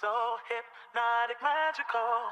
so hypnotic, magical.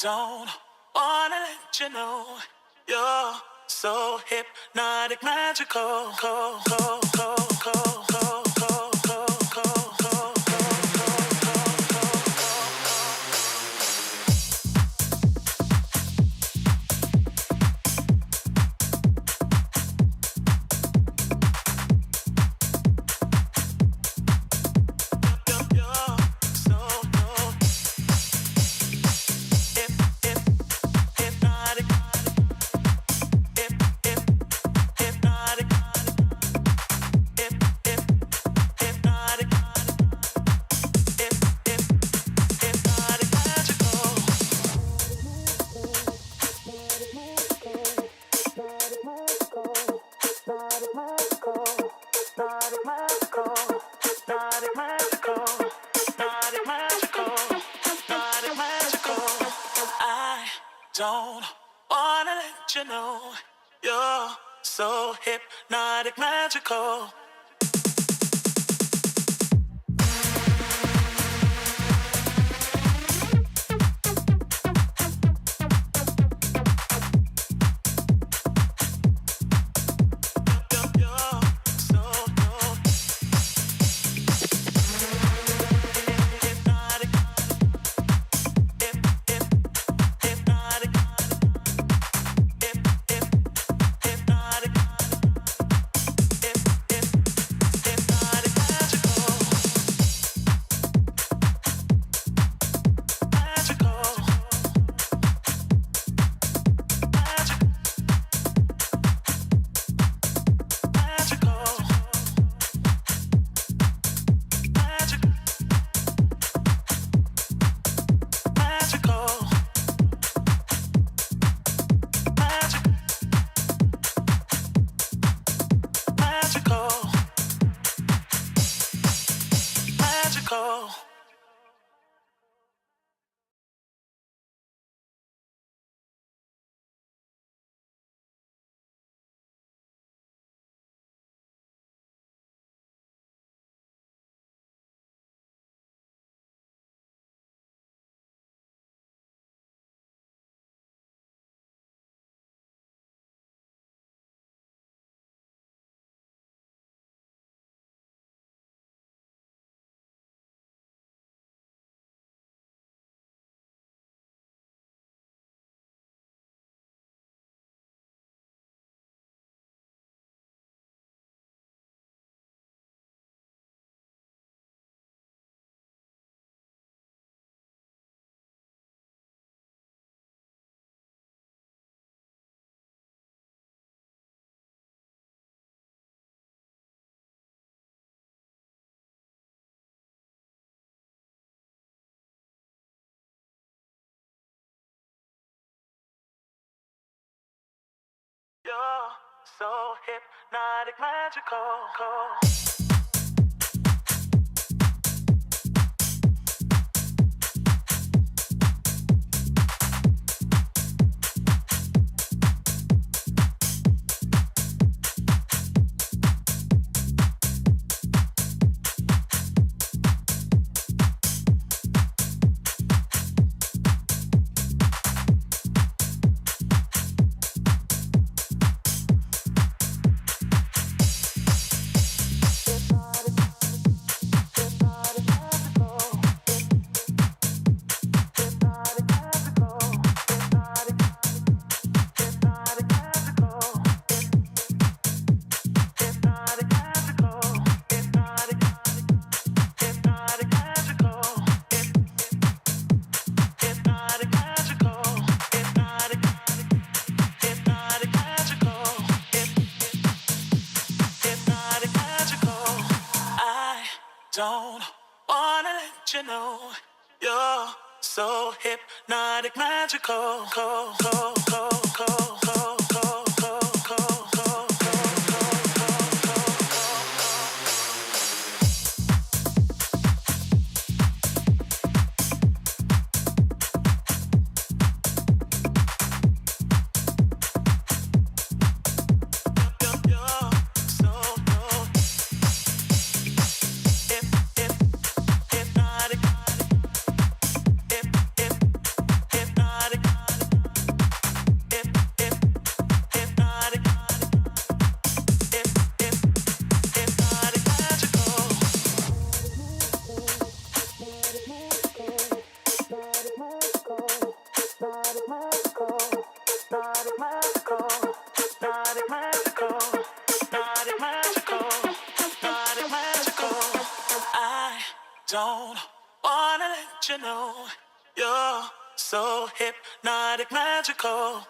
Don't wanna let you know you're so hypnotic, magical. Don't wanna let you know you're so hypnotic, magical. You're so hypnotic, magical. don't wanna let you know you're so hypnotic, magical. Don't wanna let you know you're so hypnotic, magical.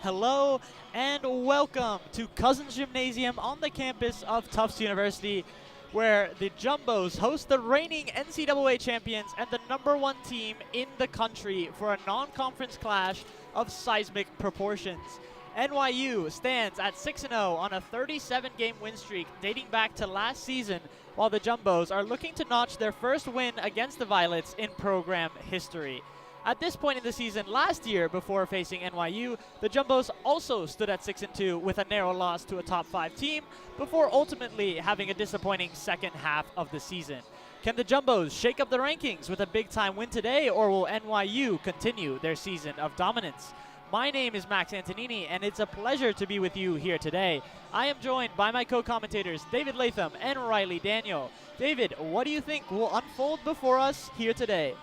Hello and welcome to Cousins Gymnasium on the campus of Tufts University, where the Jumbos host the reigning NCAA champions and the #1 team in the country for a non-conference clash of seismic proportions. NYU stands at 6-0 on a 37-game win streak dating back to last season, while the Jumbos are looking to notch their first win against the Violets in program history. At this point in the season last year, before facing NYU, the Jumbos also stood at 6-2 with a narrow loss to a top 5 team before ultimately having a disappointing second half of the season. Can the Jumbos shake up the rankings with a big-time win today, or will NYU continue their season of dominance? My name is Max Antonini, and it's a pleasure to be with you here today. I am joined by my co-commentators David Latham and Riley Daniel. David, what do you think will unfold before us here today?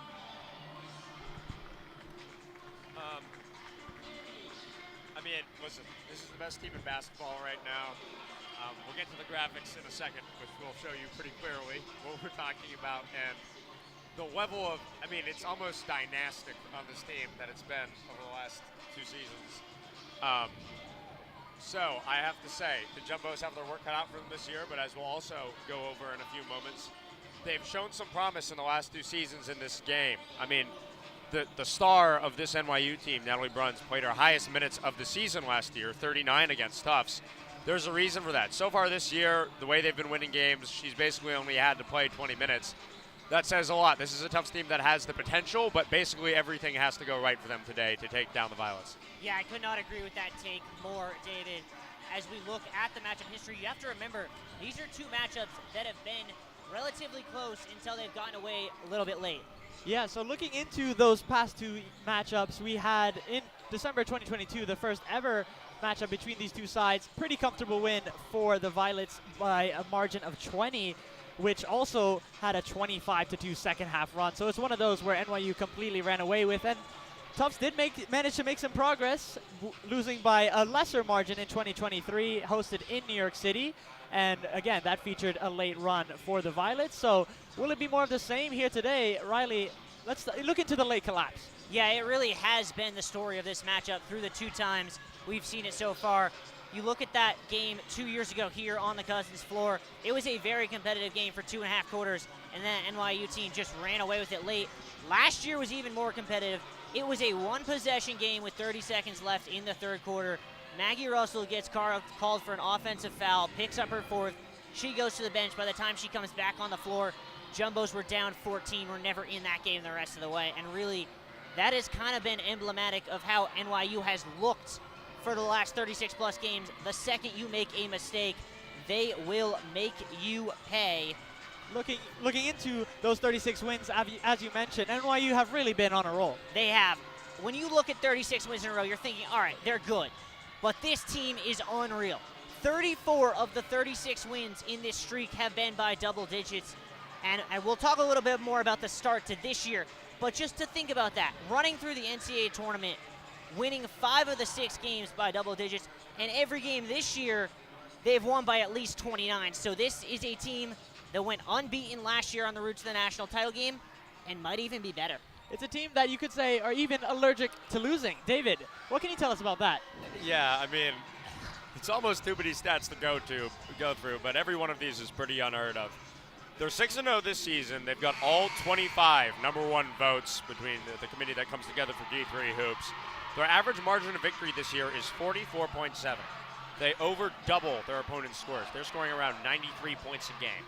Listen, this is the best team in basketball right now. We'll get to the graphics in a second, which will show you pretty clearly what we're talking about. And the level of, it's almost dynastic on this team that it's been over the last 2 seasons. So I have to say, the Jumbos have their work cut out for them this year, but as we'll also go over in a few moments, they've shown some promise in the last 2 seasons in this game. I mean, the star of this NYU team, Natalie Bruns, played her highest minutes of the season last year, 39 against Tufts. There's a reason for that. So far this year, the way they've been winning games, she's basically only had to play 20 minutes. That says a lot. This is a Tufts team that has the potential, but basically everything has to go right for them today to take down the Violets. Yeah, I could not agree with that take more, David. As we look at the matchup history, you have to remember these are 2 matchups that have been relatively close until they've gotten away a little bit late. Yeah, so looking into those past 2 matchups, we had in December 2022 the first ever matchup between these 2 sides. Pretty comfortable win for the Violets by a margin of 20, which also had a 25-2 second half run. So it's one of those where NYU completely ran away with, and Tufts did manage to make some progress, losing by a lesser margin in 2023, hosted in New York City. And again, that featured a late run for the Violets. So will it be more of the same here today? Riley, let's look into the late collapse. Yeah, it really has been the story of this matchup through the 2 times we've seen it so far. You look at that game 2 years ago here on the Cousins floor, it was a very competitive game for 2.5 quarters, and then NYU team just ran away with it late. Last year was even more competitive. It was a 1-possession game with 30 seconds left in the 3rd quarter. Maggie Russell gets called for an offensive foul, picks up her 4th. She goes to the bench. By the time she comes back on the floor, Jumbos were down 14, were never in that game the rest of the way. And really, that has kind of been emblematic of how NYU has looked for the last 36-plus games. The second you make a mistake, they will make you pay. Looking into those 36 wins, as you mentioned, NYU have really been on a roll. They have. When you look at 36 wins in a row, you're thinking, all right, they're good. But this team is unreal. 34 of the 36 wins in this streak have been by double digits. And we'll talk a little bit more about the start to this year. But just to think about that, running through the NCAA tournament, winning 5 of the 6 games by double digits, and every game this year, they've won by at least 29. So this is a team that went unbeaten last year on the route to the national title game and might even be better. It's a team that you could say are even allergic to losing. David, what can you tell us about that? Yeah, I mean, it's almost too many stats to go through, but every one of these is pretty unheard of. They're 6-0 this season. They've got all 25 number 1 votes between the committee that comes together for D3 hoops. Their average margin of victory this year is 44.7. They over double their opponent's scores. They're scoring around 93 points a game.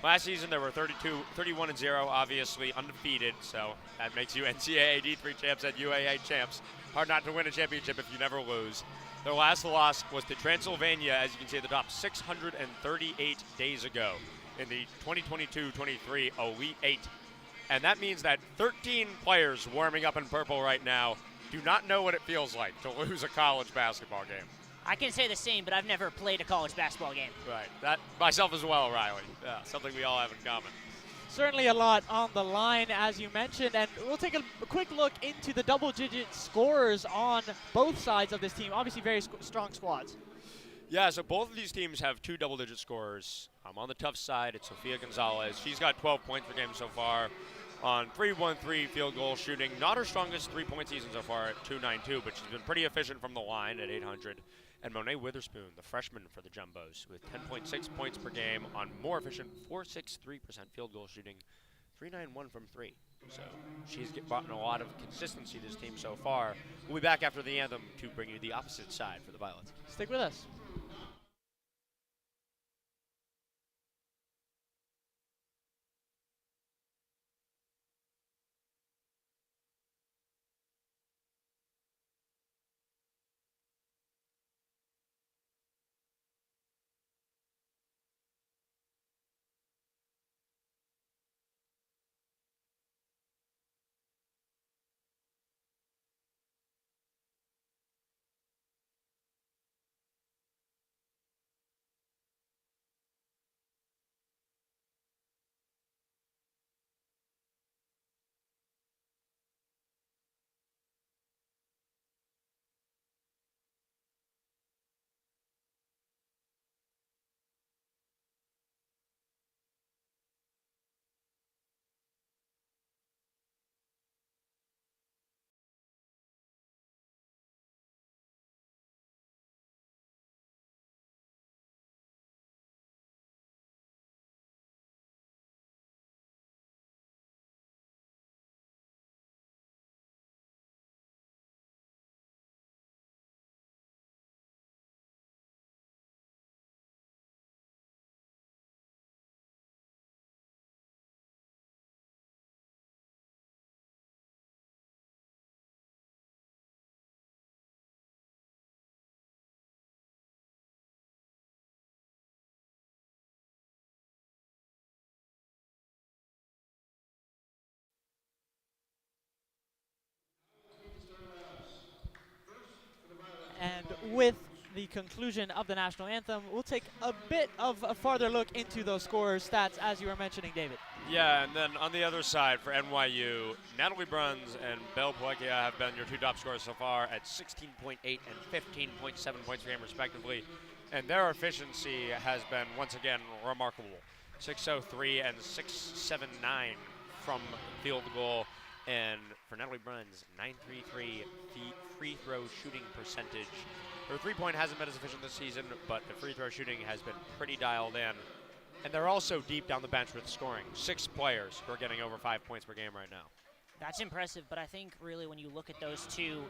Last season, they were 31-0, obviously undefeated, so that makes you NCAA D3 champs and UAA champs. Hard not to win a championship if you never lose. Their last loss was to Transylvania, as you can see at the top, 638 days ago in the 2022-23 Elite 8. And that means that 13 players warming up in purple right now do not know what it feels like to lose a college basketball game. I can say the same, but I've never played a college basketball game. Right. That myself as well, Riley. Yeah, something we all have in common. Certainly a lot on the line, as you mentioned, and we'll take a quick look into the double-digit scorers on both sides of this team. Obviously very strong squads. Yeah, so both of these teams have 2 double-digit scorers. On the Tufts side, it's Sofia Gonzalez. She's got 12 points per game so far on 3-1-3 field goal shooting. Not her strongest 3-point season so far at 2.92, but she's been pretty efficient from the line at 800. And Monet Witherspoon, the freshman for the Jumbos, with 10.6 points per game on more efficient 4.63% field goal shooting, 3.91 from 3. So she's gotten a lot of consistency this team so far. We'll be back after the anthem to bring you the opposite side for the Violets. Stick with us. the conclusion of the national anthem, we'll take a bit of a farther look into those scorers stats as you were mentioning, David. Yeah, and then on the other side for NYU, Natalie Bruns and Belle Palekia have been your two top scorers so far at 16.8 and 15.7 points per game respectively. And their efficiency has been, once again, remarkable. 603 and 679 from field goal. And for Natalie Bruns, 933 free throw shooting percentage. Her three-point hasn't been as efficient this season, but the free throw shooting has been pretty dialed in. And they're also deep down the bench with scoring. 6 players who are getting over 5 points per game right now. That's impressive, but I think really when you look at those two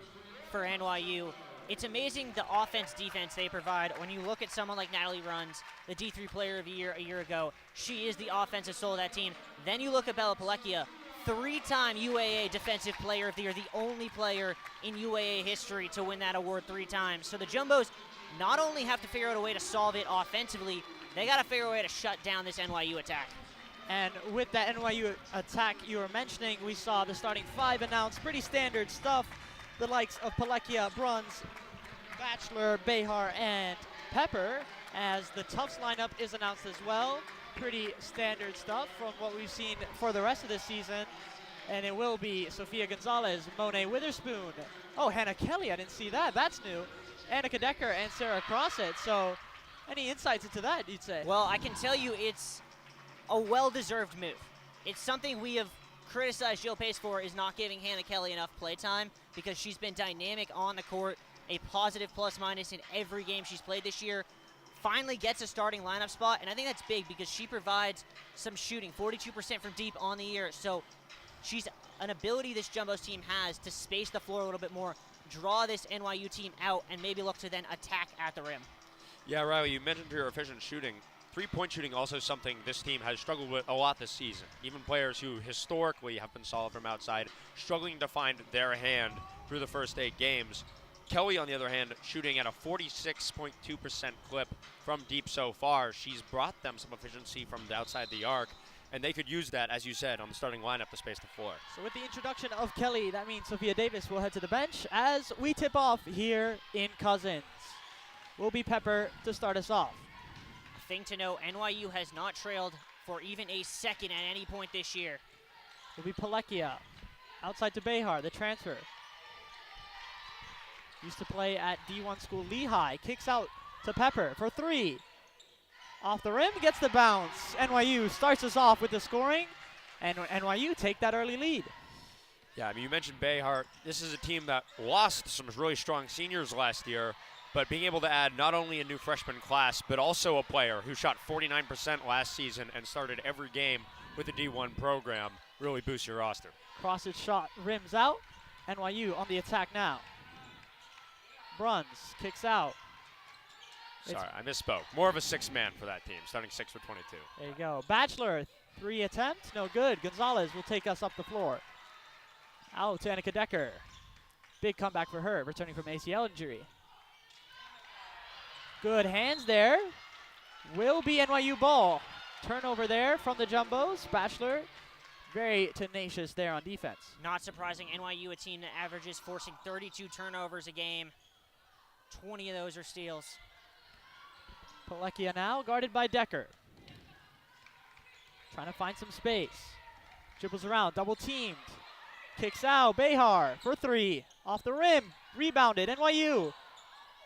for NYU, it's amazing the offense-defense they provide. When you look at someone like Natalie Bruns, the D3 Player of the Year a year ago, she is the offensive soul of that team. Then you look at Bella Palekia, 3-time UAA Defensive Player of the Year, the only player in UAA history to win that award 3 times. So the Jumbos not only have to figure out a way to solve it offensively, they got to figure a way to shut down this NYU attack. And with that NYU attack you were mentioning, we saw the starting 5 announced. Pretty standard stuff. The likes of Palekia, Bruns, Bachelor, Behar, and Pepper, as the Tufts lineup is announced as well. Pretty standard stuff from what we've seen for the rest of this season. And it will be Sofia Gonzalez, Monet Witherspoon. Oh, Hannah Kelly, I didn't see that. That's new. Annika Decker and Sarah Crossett. So any insights into that, you'd say? Well, I can tell you it's a well-deserved move. It's something we have criticized Jill Pace for, is not giving Hannah Kelly enough playtime, because she's been dynamic on the court, a positive plus-minus in every game she's played this year. Finally gets a starting lineup spot, and I think that's big because she provides some shooting, 42% from deep on the year. So she's an ability this Jumbos team has to space the floor a little bit more, draw this NYU team out, and maybe look to then attack at the rim. Yeah, Riley, you mentioned your efficient shooting. Three-point shooting also something this team has struggled with a lot this season. Even players who historically have been solid from outside, struggling to find their hand through the first 8 games. Kelly, on the other hand, shooting at a 46.2% clip from deep so far. She's brought them some efficiency from the outside the arc, and they could use that, as you said, on the starting lineup to space the floor. So with the introduction of Kelly, that means Sophia Davis will head to the bench as we tip off here in Cousins. Will be Pepper to start us off. Thing to know, NYU has not trailed for even a second at any point this year. Will be Palekia. Outside to Behar, the transfer. Used to play at D1 school Lehigh. Kicks out to Pepper for 3. Off the rim, gets the bounce. NYU starts us off with the scoring, and NYU take that early lead. Yeah, I mean, you mentioned Behar. This is a team that lost some really strong seniors last year, but being able to add not only a new freshman class, but also a player who shot 49% last season and started every game with the D1 program really boosts your roster. Cross's shot rims out. NYU on the attack now. Bruns kicks out. Sorry, I misspoke. More of a 6-man for that team, starting 6 for 22. There you go. Bachelor, 3 attempts, no good. Gonzalez will take us up the floor. Out to Annika Decker. Big comeback for her, returning from ACL injury. Good hands there. Will be NYU ball. Turnover there from the Jumbos. Bachelor, very tenacious there on defense. Not surprising, NYU, a team that averages forcing 32 turnovers a game. 20 of those are steals. Palekia now, guarded by Decker. Trying to find some space. Dribbles around, double teamed. Kicks out, Behar for 3. Off the rim, rebounded, NYU.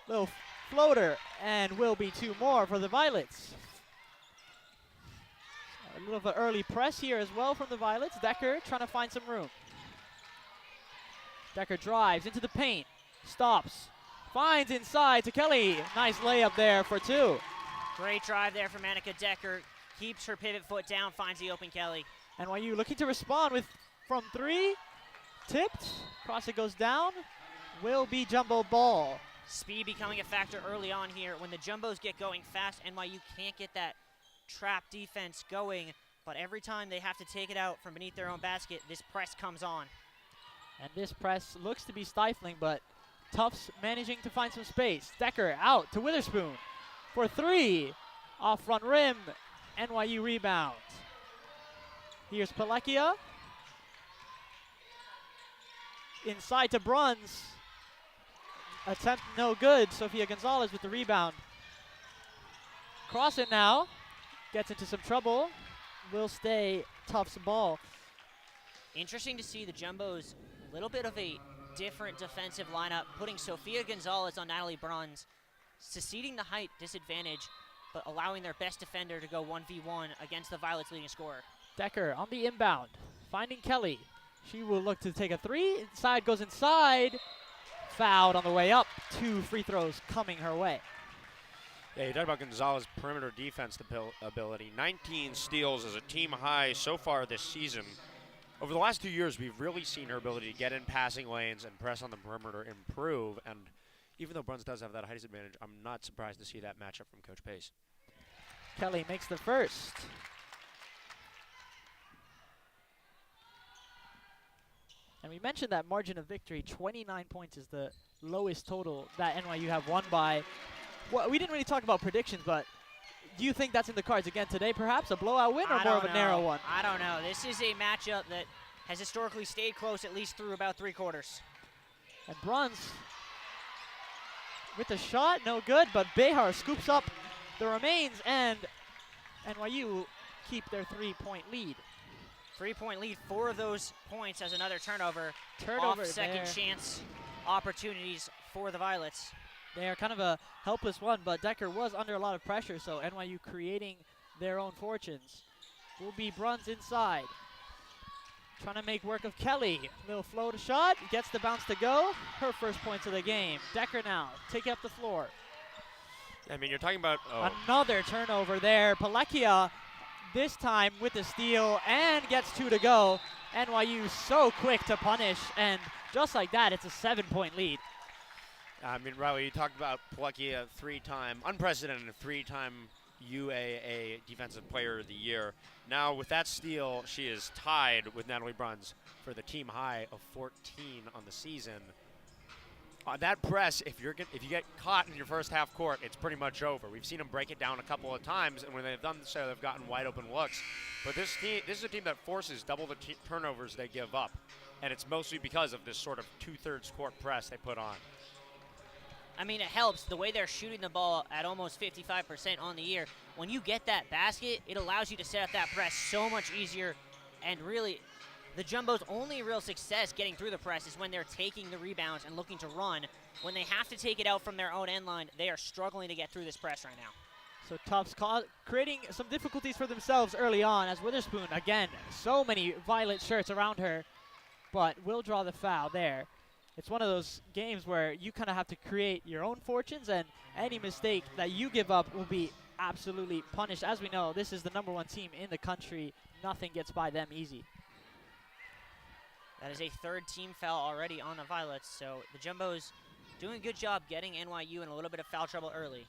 Little floater, and will be 2 more for the Violets. A little of an early press here as well from the Violets. Decker trying to find some room. Decker drives into the paint, stops, finds inside to Kelly. Nice layup there for 2. Great drive there from Annika Decker. Keeps her pivot foot down, finds the open Kelly. NYU looking to respond with from 3. Tipped, cross it goes down. Will be Jumbo ball. Speed becoming a factor early on here. When the Jumbos get going fast, NYU can't get that trap defense going. But every time they have to take it out from beneath their own basket, this press comes on. And this press looks to be stifling, but Tufts managing to find some space. Decker out to Witherspoon for 3. Off front rim, NYU rebound. Here's Palekia. Inside to Bruns. attempt no good. Sofia Gonzalez with the rebound. Cross it now. Gets into some trouble. Will stay Tufts ball. Interesting to see the Jumbos, a little bit of a different defensive lineup, putting Sofia Gonzalez on Natalie Bruns, seceding the height disadvantage, but allowing their best defender to go 1v1 against the Violets' leading scorer. Decker on the inbound, finding Kelly. She will look to take a three. Inside goes inside. Fouled on the way up. 2 free throws coming her way. Yeah, you talked about Gonzalez's perimeter defense ability. 19 steals as a team high so far this season. Over the last 2 years, we've really seen her ability to get in passing lanes and press on the perimeter improve. And even though Bruns does have that height disadvantage, I'm not surprised to see that matchup from Coach Pace. Kelly makes the first. And we mentioned that margin of victory, 29 points is the lowest total that NYU have won by. Well, we didn't really talk about predictions, but do you think that's in the cards again today, perhaps? A blowout win or more of a narrow one? I don't know. This is a matchup that has historically stayed close at least through about 3 quarters. And Bruns with the shot, no good, but Behar scoops up the remains, and NYU keep their 3-point lead. 3-point lead, 4 of those points as another turnover. Turnover off second there. chance opportunities for the Violets. They are kind of a helpless one, but Decker was under a lot of pressure, so NYU creating their own fortunes. Will be Bruns inside. Trying to make work of Kelly. Little float shot, gets the bounce to go. Her first points of the game. Decker now taking up the floor. I mean, you're talking about Another turnover there. Palekia this time with the steal and gets 2 to go. NYU so quick to punish, and just like that, it's a 7-point lead. I mean, Riley, you talked about Palekia, unprecedented 3-time UAA Defensive Player of the Year. Now, with that steal, she is tied with Natalie Bruns for the team high of 14 on the season. On that press, if you get caught in your first half court, it's pretty much over. We've seen them break it down a couple of times, and when they've done so, they've gotten wide open looks. But this is a team that forces double the turnovers they give up, and it's mostly because of this sort of 2/3 court press they put on. I mean, it helps the way they're shooting the ball at almost 55% on the year. When you get that basket, it allows you to set up that press so much easier. And really, the Jumbo's only real success getting through the press is when they're taking the rebounds and looking to run. When they have to take it out from their own end line, they are struggling to get through this press right now. So Tufts creating some difficulties for themselves early on as Witherspoon, again, so many violet shirts around her, but will draw the foul there. It's one of those games where you kind of have to create your own fortunes, and any mistake that you give up will be absolutely punished. As we know, this is the #1 team in the country. Nothing gets by them easy. That is a 3rd team foul already on the Violets, so the Jumbos doing a good job getting NYU in a little bit of foul trouble early.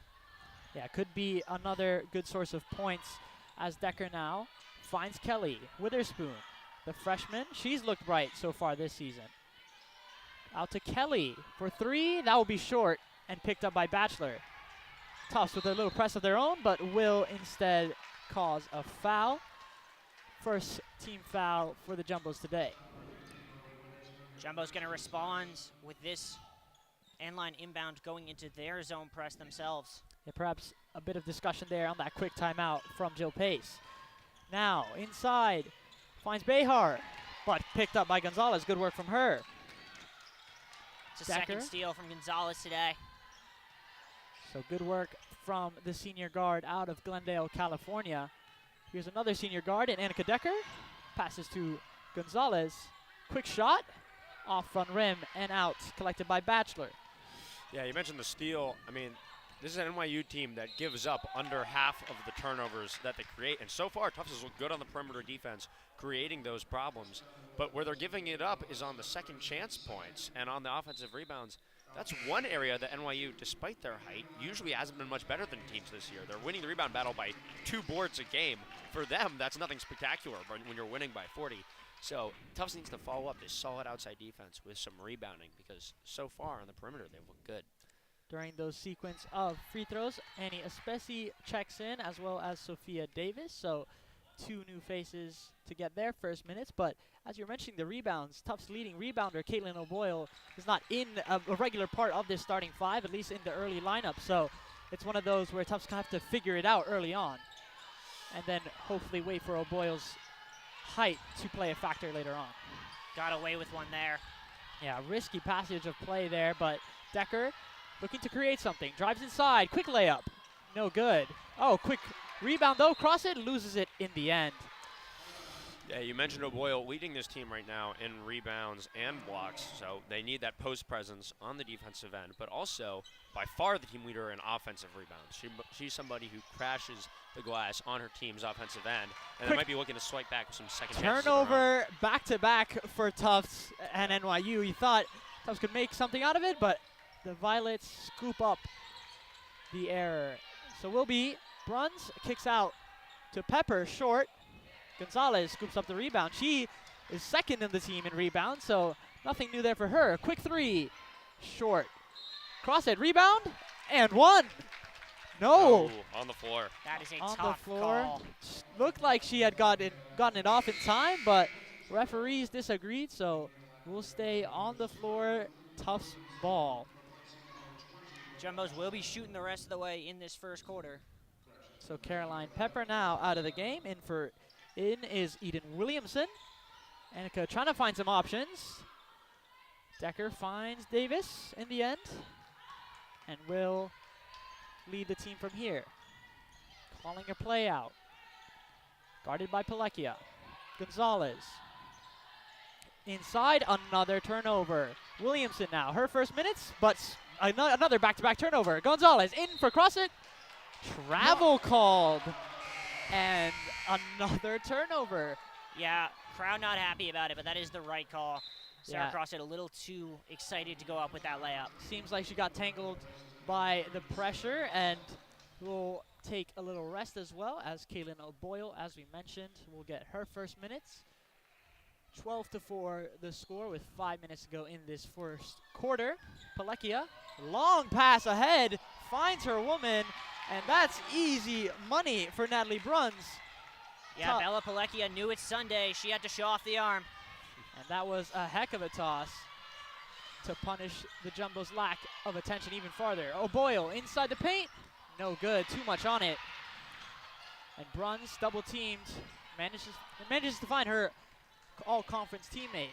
Yeah, could be another good source of points as Decker now finds Kelly. Witherspoon, the freshman, she's looked bright so far this season. Out to Kelly for 3. That will be short and picked up by Batchelor. Tufts with a little press of their own, but will instead cause a foul. First team foul for the Jumbos today. Jumbo's going to respond with this end-line inbound going into their zone press themselves. Yeah, perhaps a bit of discussion there on that quick timeout from Jill Pace. Now, inside, finds Behar, but picked up by Gonzalez. Good work from her. It's a second steal from Gonzalez today. So good work from the senior guard out of Glendale, California. Here's another senior guard in Annika Decker. Passes to Gonzalez. Quick shot, off front rim and out, collected by Batchelor. Yeah, you mentioned the steal. I mean, this is an NYU team that gives up under half of the turnovers that they create. And so far, Tufts has looked good on the perimeter defense, creating those problems. But where they're giving it up is on the second chance points and on the offensive rebounds. That's one area that NYU, despite their height, usually hasn't been much better than teams this year. They're winning the rebound battle by 2 boards a game. For them, that's nothing spectacular when you're winning by 40. So Tufts needs to follow up this solid outside defense with some rebounding, because so far on the perimeter they've looked good. During those sequence of free throws, Annie Espesi checks in, as well as Sophia Davis. So two new faces to get their first minutes. But as you're mentioning, the rebounds, Tufts leading rebounder Caitlin O'Boyle is not in a regular part of this starting five, at least in the early lineup. So it's one of those where Tufts have to figure it out early on, and then hopefully wait for O'Boyle's height to play a factor later on. Got away with one there. Yeah, risky passage of play there, but Decker looking to create something. Drives inside, quick layup. No good. Oh, quick rebound though, cross it, loses it in the end. Yeah, you mentioned O'Boyle leading this team right now in rebounds and blocks, so they need that post presence on the defensive end, but also by far the team leader in offensive rebounds. She's somebody who crashes the glass on her team's offensive end, and they might be looking to swipe back some second chances. Turnover back-to-back for Tufts and NYU. You thought Tufts could make something out of it, but the Violets scoop up the error. So will be Bruns kicks out to Pepper, short. Gonzalez scoops up the rebound. She is second in the team in rebound, so nothing new there for her. Quick three, short. Cross it, rebound, and one. No. On the floor. That is a On tough the floor. call. Looked like she had gotten it off in time, but referees disagreed, so we'll stay on the floor. Tufts ball. Jumbos will be shooting the rest of the way in this first quarter. So Caroline Pepper now out of the game. In is Eden Williamson. Annika trying to find some options. Decker finds Davis in the end and will lead the team from here. Calling a play out. Guarded by Palekia. Gonzalez. Inside, another turnover. Williamson now, her first minutes, but another back-to-back turnover. Gonzalez in for cross it. Travel called. And another turnover. Yeah, crowd not happy about it, but that is the right call. Sarah Yeah. Crossett a little too excited to go up with that layup. Seems like she got tangled by the pressure, and will take a little rest as well, as Kaylin O'Boyle, as we mentioned, will get her first minutes. 12-4 the score with 5 minutes to go in this first quarter. Palekia, long pass ahead, finds her woman, and that's easy money for Natalie Bruns. Yeah, Bella Palekia knew it's Sunday. She had to show off the arm. And that was a heck of a toss to punish the Jumbo's lack of attention even farther. O'Boyle inside the paint, no good, too much on it. And Bruns double teamed, manages to find her all-conference teammate.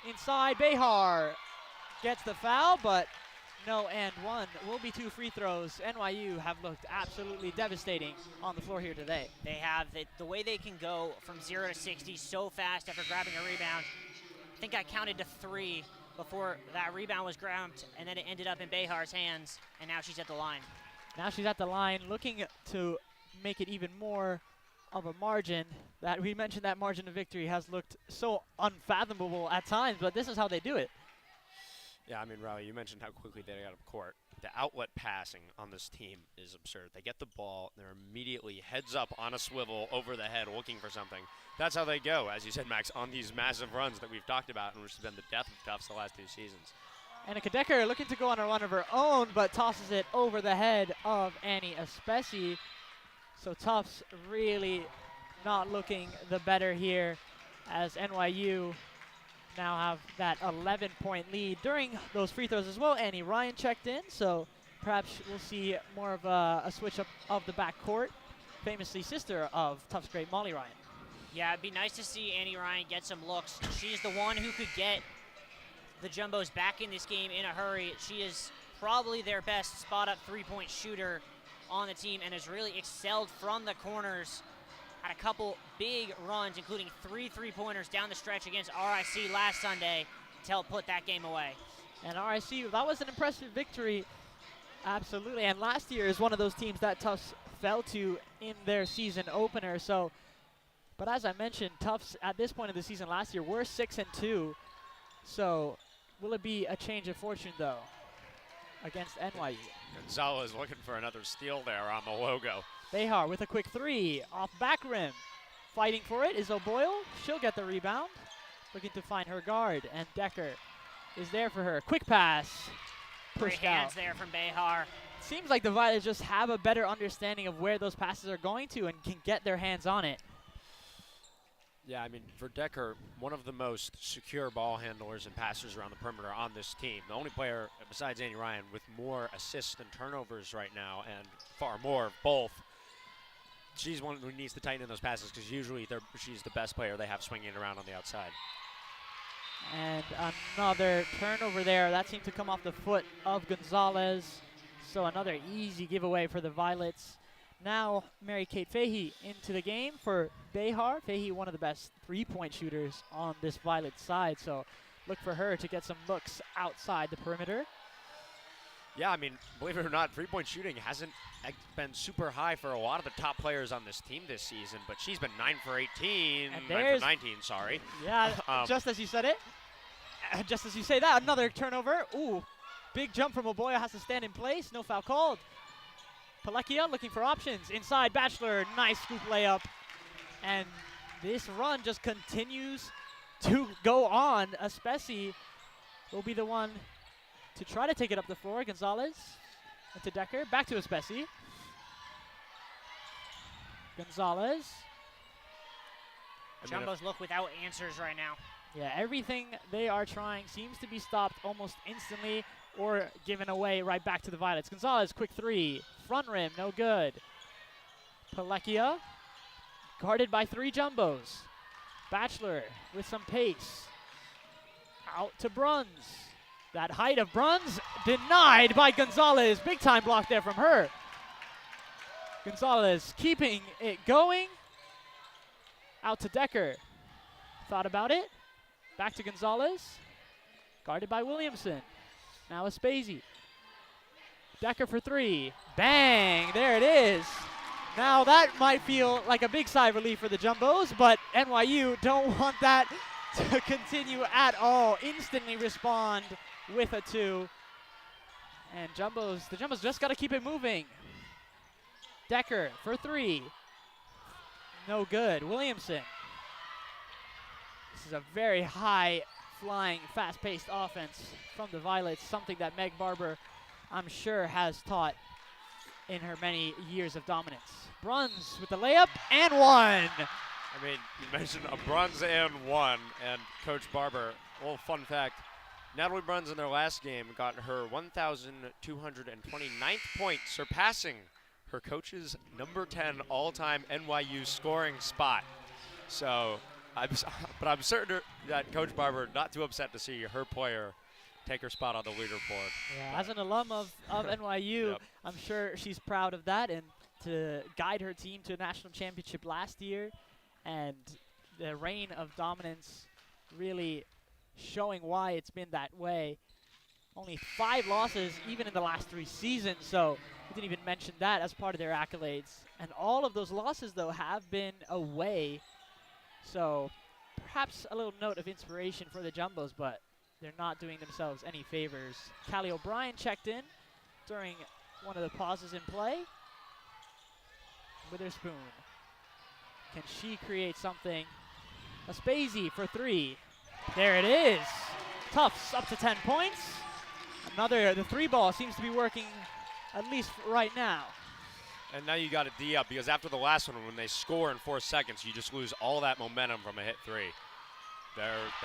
Inside, Behar gets the foul, but no and one. Will be 2 free throws. NYU have looked absolutely devastating on the floor here today. They have the way they can go from 0 to 60 so fast after grabbing a rebound. I think I counted to 3 before that rebound was grabbed, and then it ended up in Behar's hands, and now she's at the line. Now she's at the line looking to make it even more of a margin. That we mentioned, that margin of victory has looked so unfathomable at times, but this is how they do it. Yeah, I mean, Riley, you mentioned how quickly they got up court. The outlet passing on this team is absurd. They get the ball, they're immediately heads up on a swivel over the head looking for something. That's how they go, as you said, Max, on these massive runs that we've talked about and which has been the death of Tufts the last 2 seasons. Annika Decker looking to go on a run of her own, but tosses it over the head of Annie Espesi. So Tufts really not looking the better here, as NYU now have that 11-point lead. During those free throws as well, Annie Ryan checked in, so perhaps we'll see more of a switch up of the backcourt. Famously sister of Tufts great Molly Ryan. Yeah, it'd be nice to see Annie Ryan get some looks. She's the one who could get the Jumbos back in this game in a hurry. She is probably their best spot-up three-point shooter on the team and has really excelled from the corners. Had a couple big runs, including 3 3-pointers down the stretch against RIC last Sunday to help put that game away. And RIC, that was an impressive victory, absolutely. And last year is one of those teams that Tufts fell to in their season opener. So, but as I mentioned, Tufts at this point of the season last year were 6-2. So, will it be a change of fortune though against NYU? Gonzalez looking for another steal there on the logo. Behar with a quick 3 off back rim. Fighting for it is O'Boyle. She'll get the rebound. Looking to find her guard, and Decker is there for her. Quick pass. Great Pushed out. hands there from Behar. Seems like the Violets just have a better understanding of where those passes are going to and can get their hands on it. Yeah, I mean, for Decker, one of the most secure ball handlers and passers around the perimeter on this team. The only player besides Annie Ryan with more assists than turnovers right now, and far more of both. She's one who needs to tighten in those passes because usually she's the best player they have swinging it around on the outside. And another turnover there. That seemed to come off the foot of Gonzalez. So another easy giveaway for the Violets. Now Mary-Kate Fahey into the game for Behar. Fahey, one of the best three-point shooters on this Violet side. So look for her to get some looks outside the perimeter. Yeah, I mean, believe it or not, three-point shooting hasn't been super high for a lot of the top players on this team this season, but she's been 9 for 18, And 9 for 19, sorry. Yeah, just as you said it. Just as you say that, another turnover. Ooh, big jump from Oboya, has to stand in place. No foul called. Palekia looking for options. Inside, Bachelor, nice scoop layup. And this run just continues to go on. Especi will be the one to try to take it up the floor. Gonzalez into Decker. Back to Especi. Gonzalez. Jumbos look without answers right now. Yeah, everything they are trying seems to be stopped almost instantly or given away right back to the Violets. Gonzalez, quick three. Front rim, no good. Palekia, guarded by three Jumbos. Bachelor with some pace. Out to Bruns. That height of Bruns denied by Gonzalez. Big time block there from her. Gonzalez keeping it going. Out to Decker. Thought about it. Back to Gonzalez. Guarded by Williamson. Now Especi. Decker for three. Bang! There it is. Now that might feel like a big sigh of relief for the Jumbos, but NYU don't want that to continue at all. Instantly respond with a two. And the Jumbos just got to keep it moving. Decker for three. No good. Williamson. This is a very high-flying, fast-paced offense from the Violets, something that Meg Barber, I'm sure, has taught in her many years of dominance. Bruns with the layup and one. I mean, you mentioned a Bruns and one, and Coach Barber, a little fun fact, Natalie Bruns in their last game got her 1,229th point, surpassing her coach's number 10 all-time NYU scoring spot. So, I'm certain that Coach Barber not too upset to see her player take her spot on the leaderboard. Yeah, as an alum of NYU, Yep. I'm sure she's proud of that, and to guide her team to a national championship last year, and the reign of dominance really showing why it's been that way. Only 5 losses even in the last 3 seasons, so we didn't even mention that as part of their accolades. And all of those losses, though, have been away. So perhaps a little note of inspiration for the Jumbos, but they're not doing themselves any favors. Callie O'Brien checked in during one of the pauses in play. Witherspoon. Can she create something? Especi for three. There it is. Tufts up to 10 points. The 3-ball seems to be working at least right now. And now you got to D up, because after the last one, when they score in 4 seconds, you just lose all that momentum from a hit three.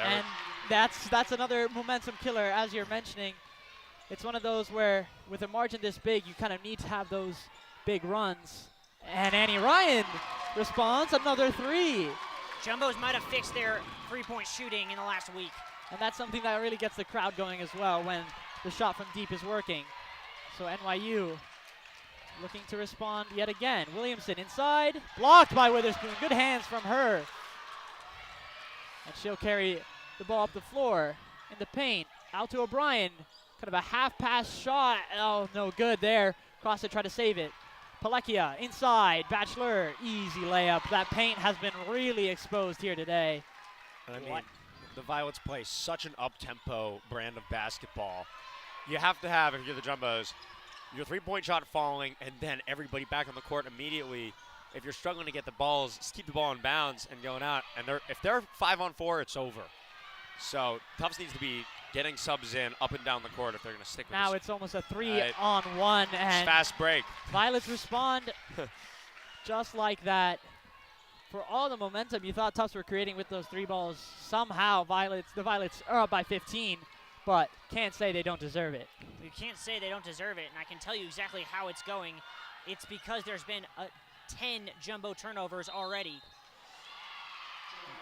And that's another momentum killer, as you're mentioning. It's one of those where, with a margin this big, you kind of need to have those big runs. And Annie Ryan responds, another three. Jumbos might have fixed their three-point shooting in the last week. And that's something that really gets the crowd going as well when the shot from deep is working. So NYU looking to respond yet again. Williamson inside, blocked by Witherspoon. Good hands from her. And she'll carry the ball up the floor in the paint. Out to O'Brien. Kind of a half-pass shot. Oh, no good there. Cross it, try to save it. Palekia inside. Bachelor, easy layup. That paint has been really exposed here today. And I mean, the Violets play such an up-tempo brand of basketball. You have to have, if you're the Jumbos, your three-point shot falling, and then everybody back on the court immediately. If you're struggling to get the balls, just keep the ball in bounds and going out. And if they're 5-on-4, it's over. So Tufts needs to be getting subs in up and down the court if they're going to stick with Now this. it's almost a 3-on-1. And fast break. Violets respond just like that. for all the momentum you thought Tufts were creating with those 3 balls, somehow the Violets are up by 15, but can't say they don't deserve it. You can't say they don't deserve it, and I can tell you exactly how it's going. It's because there's been 10 jumbo turnovers already.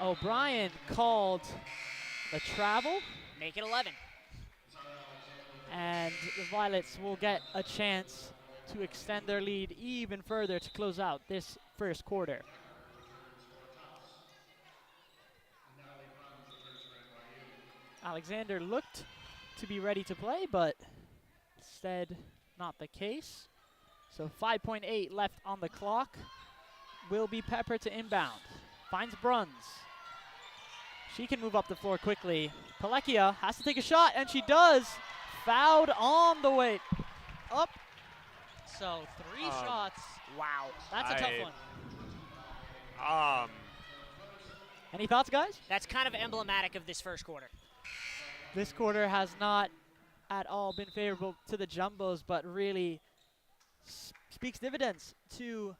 O'Brien called the travel. Make it 11. And the Violets will get a chance to extend their lead even further to close out this first quarter. Alexander looked to be ready to play, but instead not the case. So 5.8 left on the clock. Will be Pepper to inbound. Finds Bruns. She can move up the floor quickly. Palekia has to take a shot, and she does. Fouled on the way up. So 3 shots. Wow, that's a tough one. Any thoughts, guys? That's kind of emblematic of this first quarter. This quarter has not at all been favorable to the Jumbos, but really speaks dividends to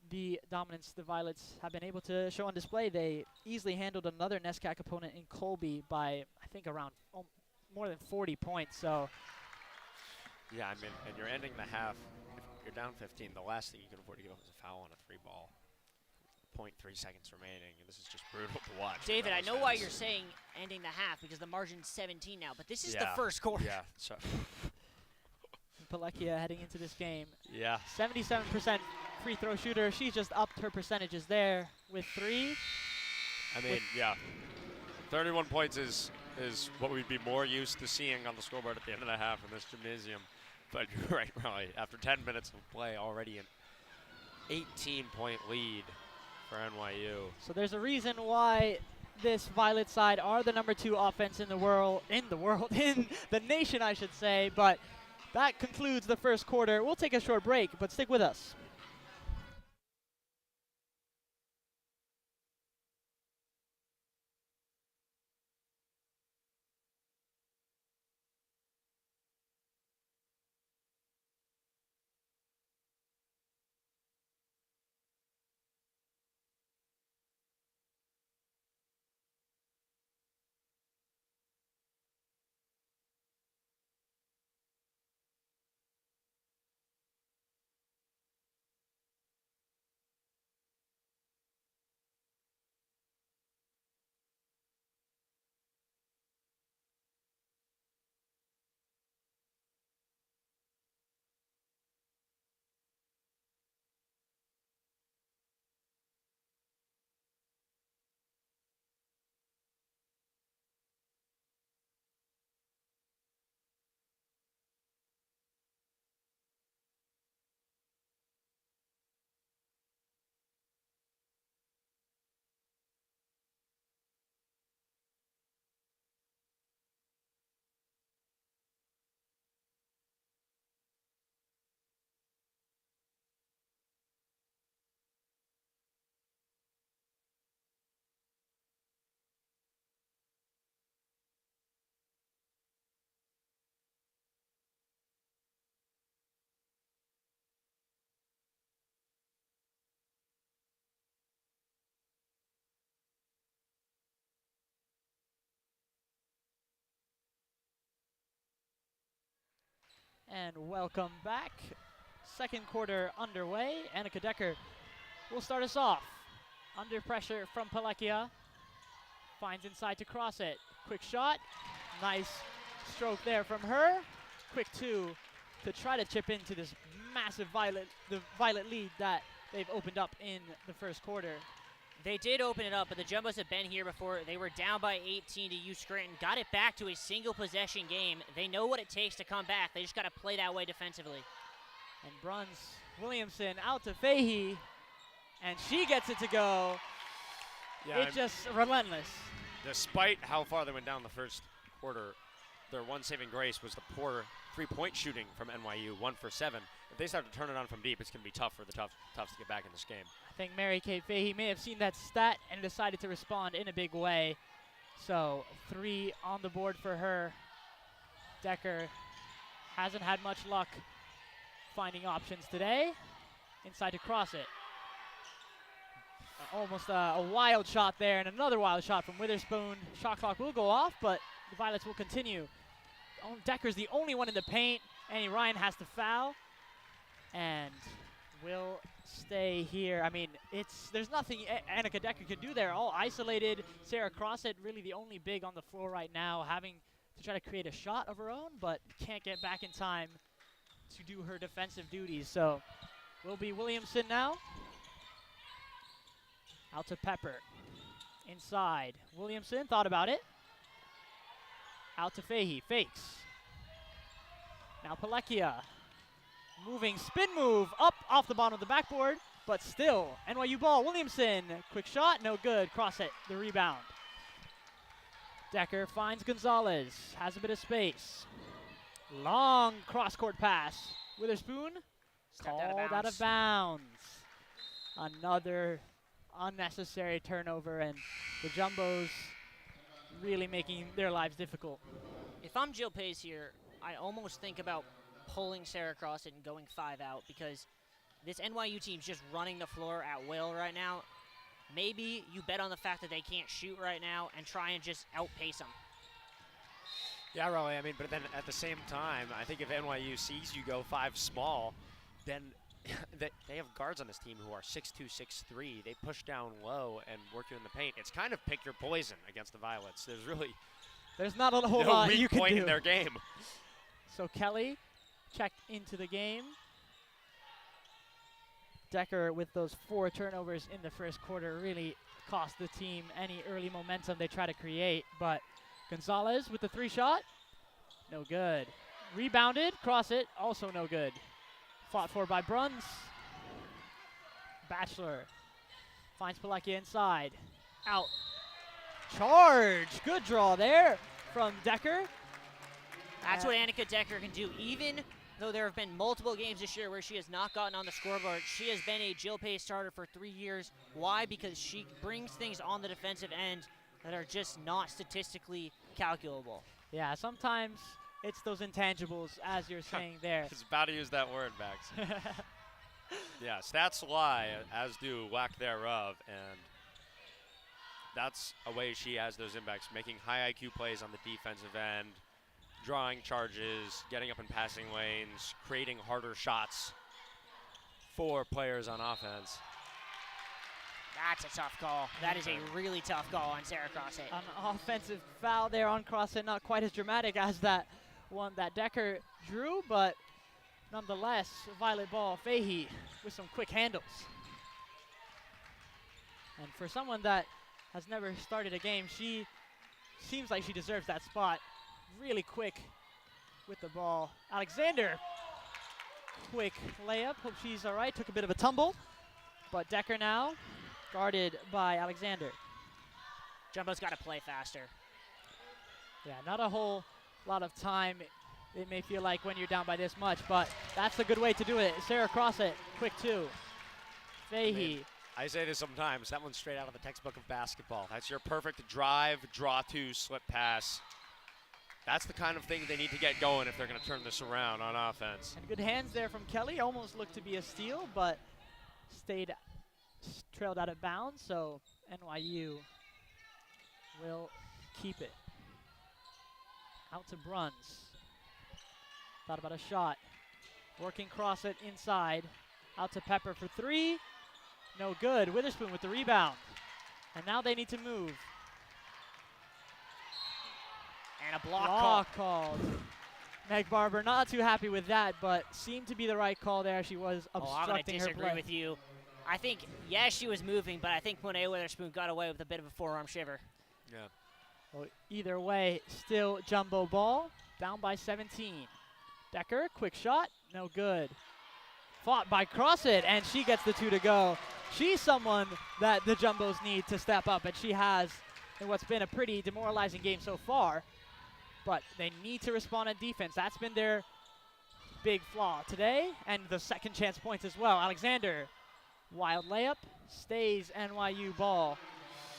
the dominance the Violets have been able to show on display. They easily handled another NESCAC opponent in Colby by, I think, around more than 40 points. So, yeah, I mean, and you're ending the half. If you're down 15, the last thing you can afford to give up is a foul on a 3 ball. 0.3 seconds remaining, and this is just brutal to watch. David, I know why you're saying ending the half, because the margin's 17 now, but this is the first quarter. Yeah, so Palekia heading into this game. Yeah. 77% free throw shooter. She's just upped her percentages there with 3. I mean, yeah. 31 points is what we'd be more used to seeing on the scoreboard at the end of the half in this gymnasium. But you're right, Riley. After 10 minutes of play, already an 18-point lead for NYU. So there's a reason why this Violet side are the number 2 offense in the nation, I should say. But that concludes the first quarter. We'll take a short break, but stick with us. And welcome back. Second quarter underway. Annika Decker will start us off. Under pressure from Palekia. Finds inside to cross it. Quick shot. Nice stroke there from her. Quick 2 to try to chip into this massive Violet lead that they've opened up in the first quarter. They did open it up, but the Jumbos have been here before. They were down by 18 to U Scranton, got it back to a single possession game. They know what it takes to come back. They just got to play that way defensively. And Bruns Williamson out to Fahey, and she gets it to go. Yeah, it's just relentless. Despite how far they went down the first quarter, their one saving grace was the poor 3-point shooting from NYU, 1 for 7. If they start to turn it on from deep, it's going to be tough for the Tufts to get back in this game. I think Mary Kay Fahey may have seen that stat and decided to respond in a big way. So 3 on the board for her. Decker hasn't had much luck finding options today. Inside to cross it. Almost a wild shot there, and another wild shot from Witherspoon. Shot clock will go off, but the Violets will continue. Decker's the only one in the paint. Annie Ryan has to foul, and will stay here. I mean, there's nothing Annika Decker could do there. All isolated. Sarah Crossett, really the only big on the floor right now, having to try to create a shot of her own, but can't get back in time to do her defensive duties. So will be Williamson now. Out to Pepper. Inside. Williamson thought about it. Out to Fahey. Fakes. Now Palekia. Moving spin move up off the bottom of the backboard, but still NYU ball. Williamson. Quick shot. No good. Cross it. The rebound. Decker finds Gonzalez. Has a bit of space. Long cross-court pass. Witherspoon. Called out of bounds. Another unnecessary turnover, and the Jumbos really making their lives difficult. If I'm Jill Pace here, I almost think about pulling Sarah Crossett and going 5 out, because this NYU team's just running the floor at will right now. Maybe you bet on the fact that they can't shoot right now and try and just outpace them. Yeah, really. I mean, but then at the same time, I think if NYU sees you go 5 small, then they have guards on this team who are 6'2", 6'3". They push down low and work you in the paint. It's kind of pick your poison against the Violets. There's not a whole no lot weak you can point do in their game. So Kelly checked into the game. Decker with those 4 turnovers in the first quarter really cost the team any early momentum they try to create. But Gonzalez with the 3 shot, no good. Rebounded, cross it, also no good. Fought for by Bruns. Batchelor finds Palekia inside. Out. Charge. Good draw there from Decker. That's what Annika Decker can do. Even though there have been multiple games this year where she has not gotten on the scoreboard, she has been a Jill Pace starter for 3 years. Why? Because she brings things on the defensive end that are just not statistically calculable. Yeah, sometimes it's those intangibles, as you're saying there. I was about to use that word, Max. Yeah, stats lie, as do lack thereof, and that's a way she has those impacts, making high IQ plays on the defensive end, drawing charges, getting up in passing lanes, creating harder shots for players on offense. That's a tough call. That is a really tough call on Sarah Crossett. An offensive foul there on Crossett, not quite as dramatic as that one that Decker drew, but nonetheless, Violet ball. Fahey with some quick handles. And for someone that has never started a game, she seems like she deserves that spot. Really quick with the ball. Alexander, quick layup. Hope she's all right. Took a bit of a tumble, but Decker now guarded by Alexander. Jumbo's got to play faster. Yeah, not a whole lot of time, it may feel like, when you're down by this much, but that's a good way to do it. Sarah Crossett, quick 2. Fahey. I say this sometimes, that one's straight out of the textbook of basketball. That's your perfect drive, draw 2, slip pass. That's the kind of thing they need to get going if they're going to turn this around on offense. And good hands there from Kelly. Almost looked to be a steal, but trailed out of bounds, so NYU will keep it. Out to Bruns. Thought about a shot. Working Crossett inside. Out to Pepper for 3. No good. Witherspoon with the rebound. And now they need to move. And a block called. Meg Barber not too happy with that, but seemed to be the right call there. She was obstructing her play. I'm going to disagree with you. I think, yes, she was moving, but I think Monet Witherspoon got away with a bit of a forearm shiver. Yeah. Well, either way, still Jumbo ball. Down by 17. Decker, quick shot, no good. Fought by Crossett, and she gets the 2 to go. She's someone that the Jumbos need to step up, and she has in what's been a pretty demoralizing game so far. But they need to respond on defense. That's been their big flaw today, and the second chance points as well. Alexander, wild layup, stays NYU ball.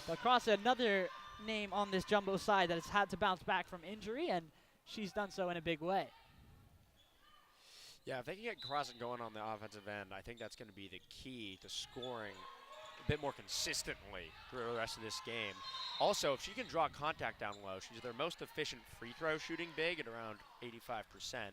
But Crossett, another name on this Jumbo side that has had to bounce back from injury, and she's done so in a big way. Yeah, if they can get Crossett going on the offensive end, I think that's going to be the key to scoring bit more consistently through the rest of this game. Also, if she can draw contact down low, she's their most efficient free throw shooting big at around 85%.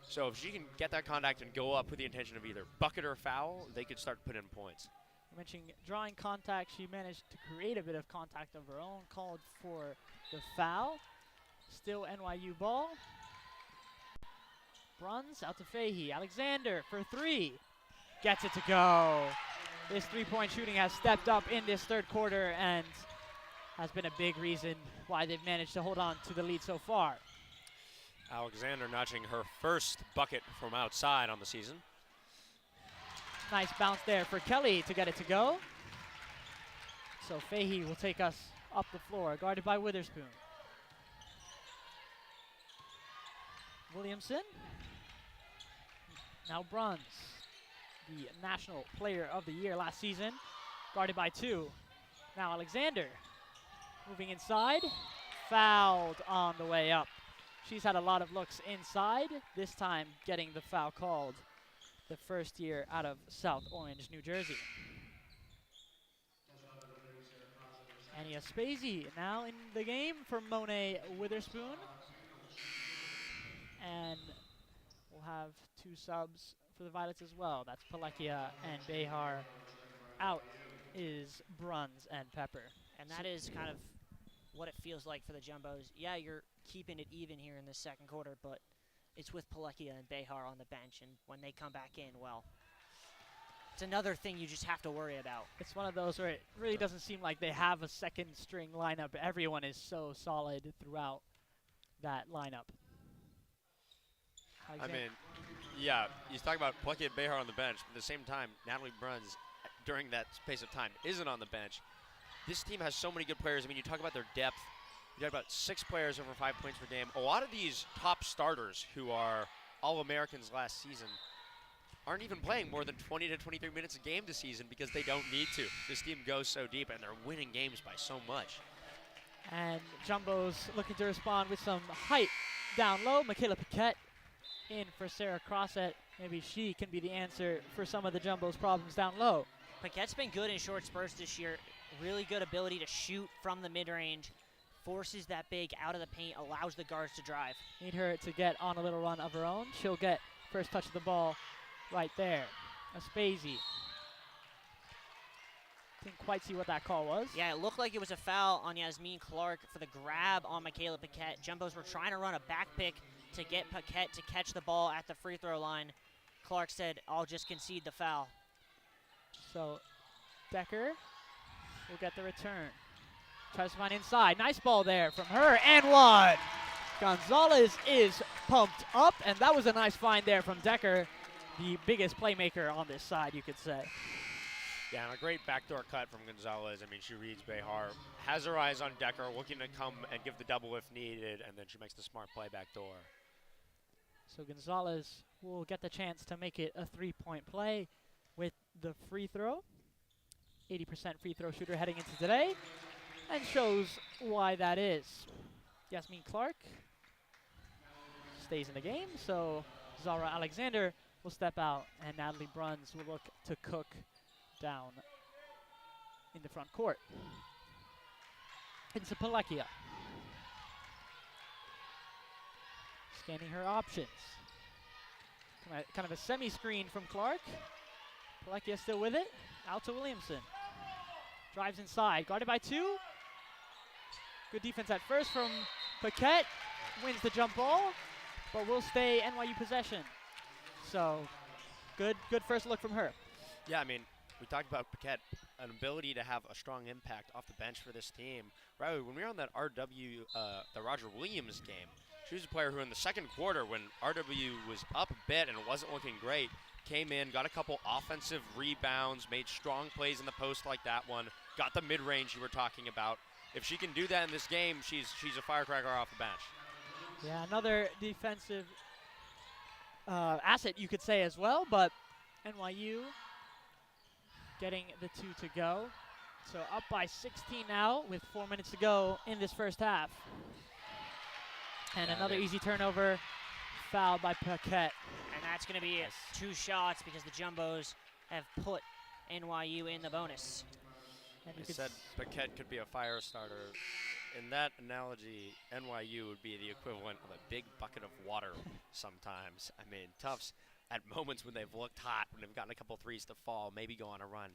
So if she can get that contact and go up with the intention of either bucket or foul, they could start putting in points. You mentioned drawing contact. She managed to create a bit of contact of her own, called for the foul. Still NYU ball. Bruns out to Fahey. Alexander for three. Gets it to go. This three-point shooting has stepped up in this third quarter and has been a big reason why they've managed to hold on to the lead so far. Alexander notching her first bucket from outside on the season. Nice bounce there for Kelly to get it to go. So Fahey will take us up the floor, guarded by Witherspoon. Williamson. Now Bruns, the National Player of the Year last season, guarded by two. Now Alexander, moving inside, fouled on the way up. She's had a lot of looks inside, this time getting the foul called. The first year out of South Orange, New Jersey. Ania Spazey now in the game for Monet Witherspoon. And we'll have two subs for the Violets as well. That's Palekia and Behar. Out is Bruns and Pepper. And that is kind of what it feels like for the Jumbos. Yeah, you're keeping it even here in the second quarter, but it's with Palekia and Behar on the bench, and when they come back in, well, it's another thing you just have to worry about. It's one of those where it really doesn't seem like they have a second string lineup. Everyone is so solid throughout that lineup. I mean, yeah, you talk about Palekia and Behar on the bench, but at the same time, Natalie Bruns, during that space of time, isn't on the bench. This team has so many good players. I mean, you talk about their depth. You got about 6 players over 5 points per game. A lot of these top starters who are All-Americans last season aren't even playing more than 20 to 23 minutes a game this season because they don't need to. This team goes so deep, and they're winning games by so much. And Jumbo's looking to respond with some height down low. Michaela Paquette in for Sarah Crossett. Maybe she can be the answer for some of the Jumbo's problems down low. Paquette's been good in short spurts this year. Really good ability to shoot from the mid-range. Forces that big out of the paint, allows the guards to drive. Need her to get on a little run of her own. She'll get first touch of the ball right there. Aspazey. Didn't quite see what that call was. Yeah, it looked like it was a foul on Yasmin Clark for the grab on Michaela Paquette. Jumbos were trying to run a back pick to get Paquette to catch the ball at the free throw line. Clark said, I'll just concede the foul. So Decker will get the return. Tries to find inside. Nice ball there from her, and one. Gonzalez is pumped up, and that was a nice find there from Decker, the biggest playmaker on this side, you could say. Yeah, and a great backdoor cut from Gonzalez. I mean, she reads Behar, has her eyes on Decker, looking to come and give the double if needed, and then she makes the smart play backdoor. So Gonzalez will get the chance to make it a three-point play with the free throw. 80% free throw shooter heading into today, and shows why that is. Yasmin Clark stays in the game, so Zara Alexander will step out, and Natalie Bruns will look to cook down in the front court. Into Palekia. Scanning her options. Kind of a semi-screen from Clark. Palekia still with it. Out to Williamson. Drives inside, guarded by two. Good defense at first from Paquette. Wins the jump ball, but will stay NYU possession. So, good first look from her. Yeah, I mean, we talked about Paquette, an ability to have a strong impact off the bench for this team. Right, when we were on that the Roger Williams game, she was a player who in the second quarter, when RW was up a bit and wasn't looking great, came in, got a couple offensive rebounds, made strong plays in the post like that one, got the mid-range you were talking about. If she can do that in this game, she's a firecracker off the bench. Yeah, another defensive asset you could say as well, but NYU getting the two to go. So up by 16 now with 4 minutes to go in this first half. And another easy turnover, fouled by Paquette. And that's going to be 2 shots because the Jumbos have put NYU in the bonus. And you They could said Paquette could be a fire starter. In that analogy, NYU would be the equivalent of a big bucket of water sometimes. I mean, Tufts, at moments when they've looked hot, when they've gotten a couple threes to fall, maybe go on a run,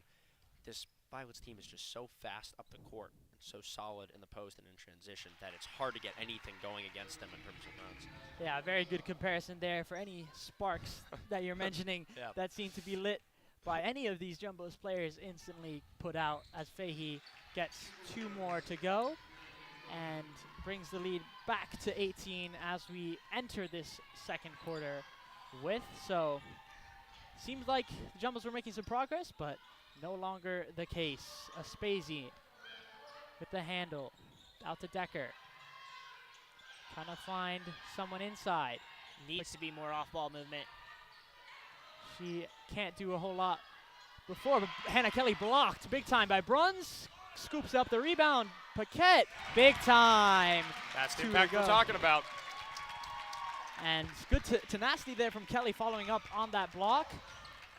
this Violets team is just so fast up the court and so solid in the post and in transition that it's hard to get anything going against them in terms of runs. Yeah, very good comparison there for any sparks that you're mentioning Yeah. that seem to be lit by any of these Jumbos players instantly put out as Fahey gets 2 more to go and brings the lead back to 18 as we enter this second quarter with. So seems like the Jumbos were making some progress, but no longer the case. Aspazi with the handle out to Decker. Trying to find someone inside. Needs to be more off-ball movement. She can't do a whole lot before, but Hannah Kelly blocked big time by Bruns. Scoops up the rebound. Paquette, big time. That's the 2 to impact we're go. talking about. And good tenacity there from Kelly following up on that block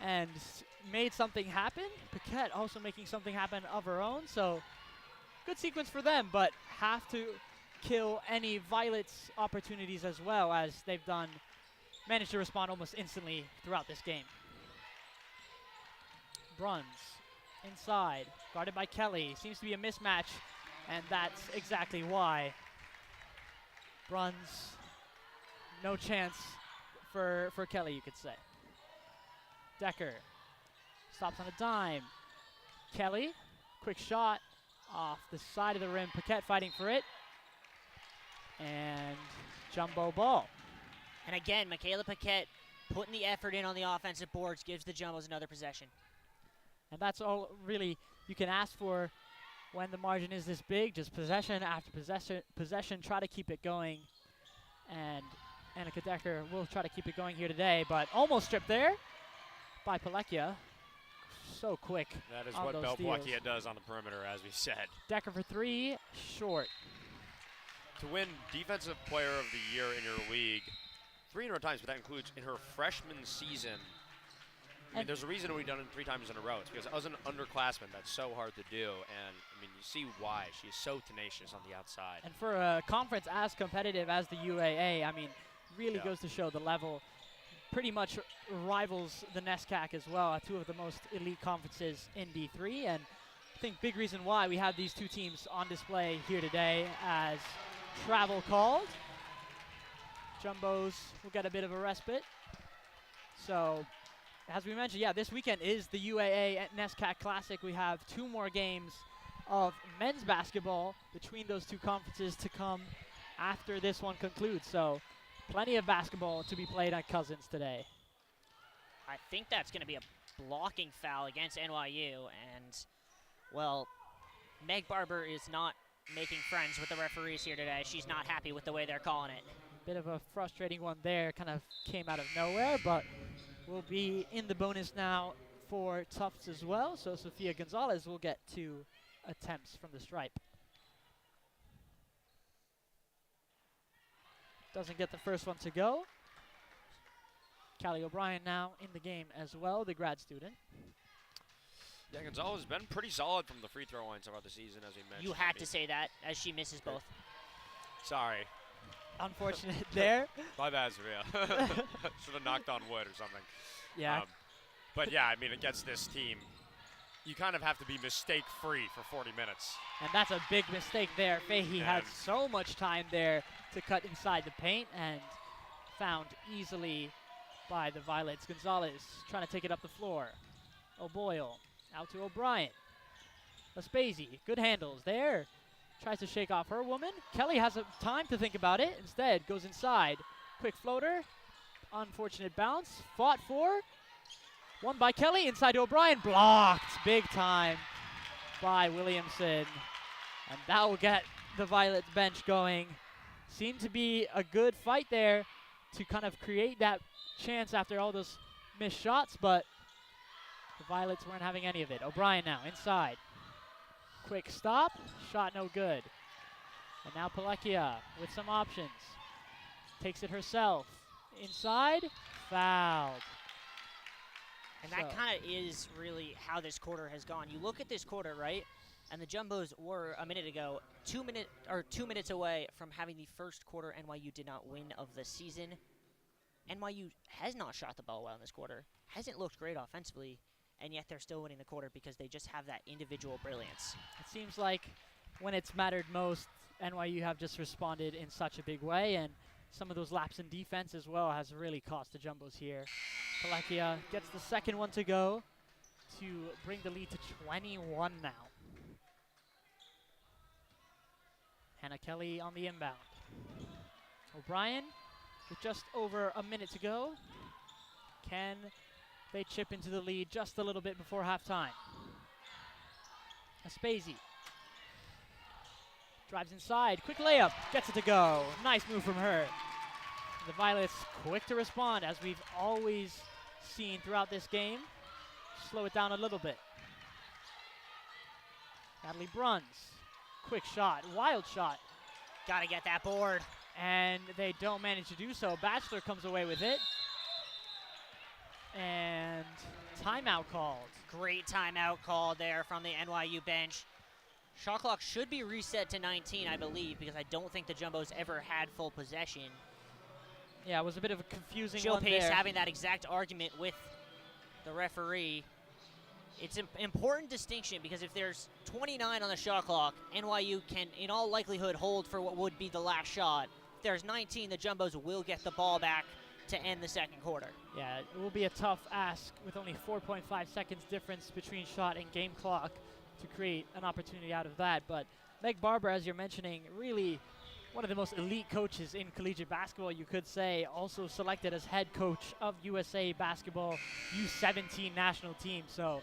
and made something happen. Paquette also making something happen of her own. So good sequence for them, but have to kill any Violets opportunities as well, as they've done. Managed to respond almost instantly throughout this game. Bruns inside, guarded by Kelly. Seems to be a mismatch, and that's exactly why. Bruns, no chance for Kelly, you could say. Decker stops on a dime. Kelly, quick shot off the side of the rim. Paquette fighting for it. And jumbo ball. And again, Michaela Paquette putting the effort in on the offensive boards gives the Jumbos another possession. And that's all really you can ask for when the margin is this big. Just possession after possession, try to keep it going. And Annika Decker will try to keep it going here today, but almost stripped there by Palekia. So quick. That is on what those Belpalekia steals. does on the perimeter, as we said. Decker for 3, short. To win Defensive Player of the Year in your league 300 times, but that includes in her freshman season. I mean, And there's a reason we've done it 3 times in a row. It's because as an underclassman, that's so hard to do. And, I mean, you see why. She's so tenacious on the outside. And for a conference as competitive as the UAA, I mean, really Yeah. goes to show the level. Pretty much rivals the NESCAC as well, 2 of the most elite conferences in D3. And I think big reason why we have these 2 teams on display here today as travel called. Jumbos will get a bit of a respite. So, as we mentioned, yeah, this weekend is the UAA at NESCAC Classic. We have 2 more games of men's basketball between those 2 conferences to come after this one concludes. So, plenty of basketball to be played at Cousins today. I think that's going to be a blocking foul against NYU. And, well, Meg Barber is not making friends with the referees here today. She's not happy with the way they're calling it. Bit of a frustrating one there, kind of came out of nowhere, but will be in the bonus now for Tufts as well. So Sofia Gonzalez will get 2 attempts from the stripe. Doesn't get the first one to go. Callie O'Brien now in the game as well, the grad student. Yeah, Gonzalez has been pretty solid from the free throw line so far this season, as we mentioned. You had to say that as she misses both. Sorry. Unfortunate there. My bad, Sophia. Should have knocked on wood or something. Yeah. But yeah, I mean, against this team, you kind of have to be mistake-free for 40 minutes. And that's a big mistake there. Fahey had And- so much time there to cut inside the paint and found easily by the Violets. Gonzalez trying to take it up the floor. O'Boyle out to O'Brien. Aspazi, good handles there. Tries to shake off her woman. Kelly has a time to think about it. Instead, goes inside. Quick floater. Unfortunate bounce. Fought for. Won by Kelly. Inside to O'Brien. Blocked big time by Williamson. And that will get the Violets bench going. Seemed to be a good fight there to kind of create that chance after all those missed shots, but the Violets weren't having any of it. O'Brien now inside. Quick stop, shot no good. And now Palekia with some options. Takes it herself. Inside, fouled. And that kind of is really how this quarter has gone. You look at this quarter, right? And the Jumbos were a minute ago 2 minutes away from having the first quarter NYU did not win of the season. NYU has not shot the ball well in this quarter, hasn't looked great offensively, and yet they're still winning the quarter because they just have that individual brilliance. It seems like when it's mattered most, NYU have just responded in such a big way, and some of those laps in defense as well has really cost the Jumbos here. Palekia gets the second one to go to bring the lead to 21 now. Hannah Kelly on the inbound. O'Brien with just over a minute to go. Can they chip into the lead just a little bit before halftime? Aspazi drives inside, quick layup, gets it to go. Nice move from her. The Violets quick to respond, as we've always seen throughout this game. Slow it down a little bit. Natalie Bruns, quick shot, wild shot. Gotta get that board. And they don't manage to do so. Batchelor comes away with it. And timeout called. Great timeout called there from the NYU bench. Shot clock should be reset to 19, I believe, because I don't think the Jumbos ever had full possession. Yeah, it was a bit of a confusing Jill one Pace there. having that exact argument with the referee. It's an important distinction because if there's 29 on the shot clock, NYU can, in all likelihood, hold for what would be the last shot. If there's 19, the Jumbos will get the ball back to end the second quarter. Yeah, it will be a tough ask with only 4.5 seconds difference between shot and game clock to create an opportunity out of that. But Meg Barber, as you're mentioning, really one of the most elite coaches in collegiate basketball, you could say, also selected as head coach of USA Basketball U17 national team. So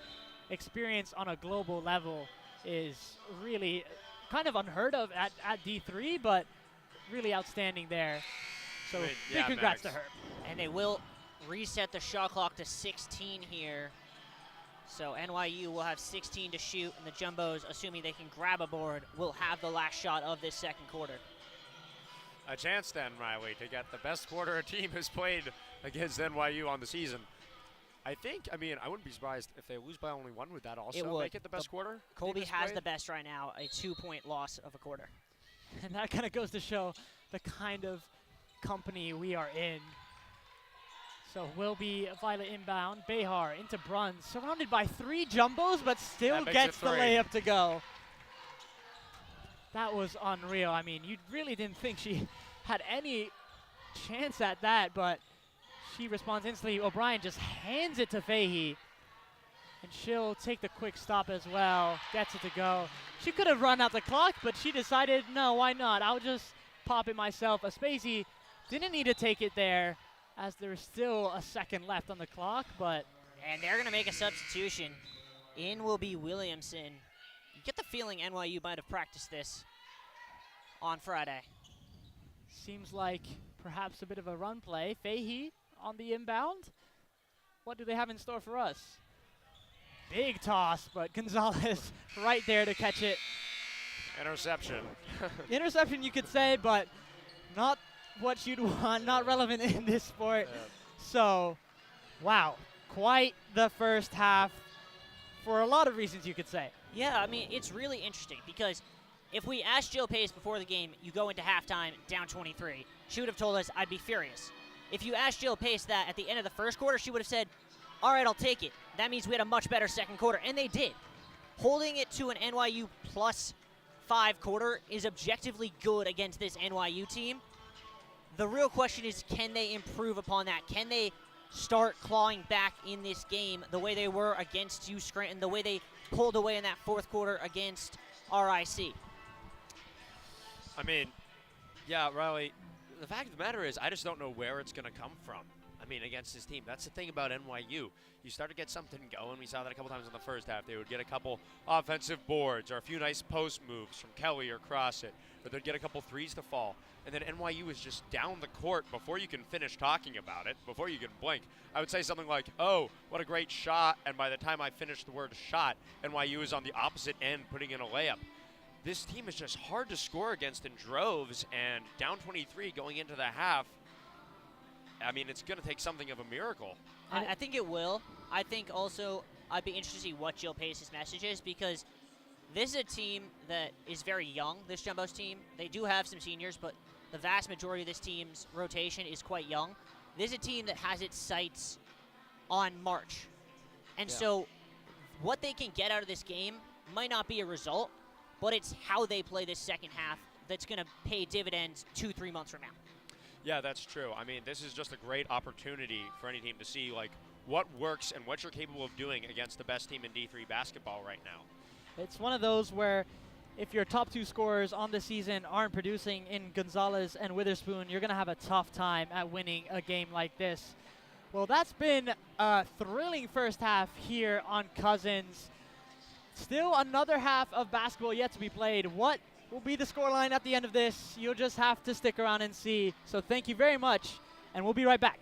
experience on a global level is really kind of unheard of at D3, but really outstanding there. So big congrats to her. And they will reset the shot clock to 16 here. So NYU will have 16 to shoot, and the Jumbos, assuming they can grab a board, will have the last shot of this second quarter. A chance then, Riley, to get the best quarter a team has played against NYU on the season. I wouldn't be surprised if they lose by only one. Would that also make it the best quarter? Colby has the best right now, a 2-point loss of a quarter. And that kind of goes to show the kind of company we are in. So will be Violet inbound. Behar into Bruns, surrounded by 3 Jumbos, but still gets the layup to go. That was unreal. I mean, you really didn't think she had any chance at that, but she responds instantly. O'Brien just hands it to Fahey, and she'll take the quick stop as well. Gets it to go. She could have run out the clock, but she decided, no, why not? I'll just pop it myself. Aspazi didn't need to take it there, as there's still a second left on the clock, but... And they're going to make a substitution. In will be Williamson. You get the feeling NYU might have practiced this on Friday. Seems like perhaps a bit of a run play. Fahey on the inbound. What do they have in store for us? Big toss, but Gonzalez right there to catch it. Interception. Interception, you could say, but not what you'd want, not relevant in this sport. Yeah. So, wow, quite the first half for a lot of reasons, you could say. Yeah, I mean, it's really interesting because if we asked Jill Pace before the game, you go into halftime down 23, she would have told us, I'd be furious. If you asked Jill Pace that at the end of the first quarter, she would have said, all right, I'll take it. That means we had a much better second quarter, and they did. Holding it to an NYU +5 quarter is objectively good against this NYU team. The real question is, can they improve upon that? Can they start clawing back in this game the way they were against U Scranton, the way they pulled away in that fourth quarter against RIC? I mean, yeah, Riley, the fact of the matter is I just don't know where it's going to come from. I mean, against this team. That's the thing about NYU. You start to get something going. We saw that a couple times in the first half. They would get a couple offensive boards or a few nice post moves from Kelly or cross it, or they'd get a couple threes to fall. And then NYU is just down the court before you can finish talking about it, before you can blink. I would say something like, oh, what a great shot, and by the time I finish the word shot, NYU is on the opposite end putting in a layup. This team is just hard to score against in droves, and down 23 going into the half, I mean, it's going to take something of a miracle. I think it will. I think also I'd be interested to see what Jill Pace's message is, because this is a team that is very young, this Jumbo's team. They do have some seniors, but the vast majority of this team's rotation is quite young. This is a team that has its sights on March. And so what they can get out of this game might not be a result, but it's how they play this second half that's going to pay dividends 2-3 months from now. Yeah, that's true. I mean, this is just a great opportunity for any team to see like what works and what you're capable of doing against the best team in D3 basketball right now. It's one of those where if your top 2 scorers on the season aren't producing in Gonzalez and Witherspoon, you're going to have a tough time at winning a game like this. Well, that's been a thrilling first half here on Cousins. Still another half of basketball yet to be played. What will be the scoreline at the end of this? You'll just have to stick around and see. So thank you very much, and we'll be right back.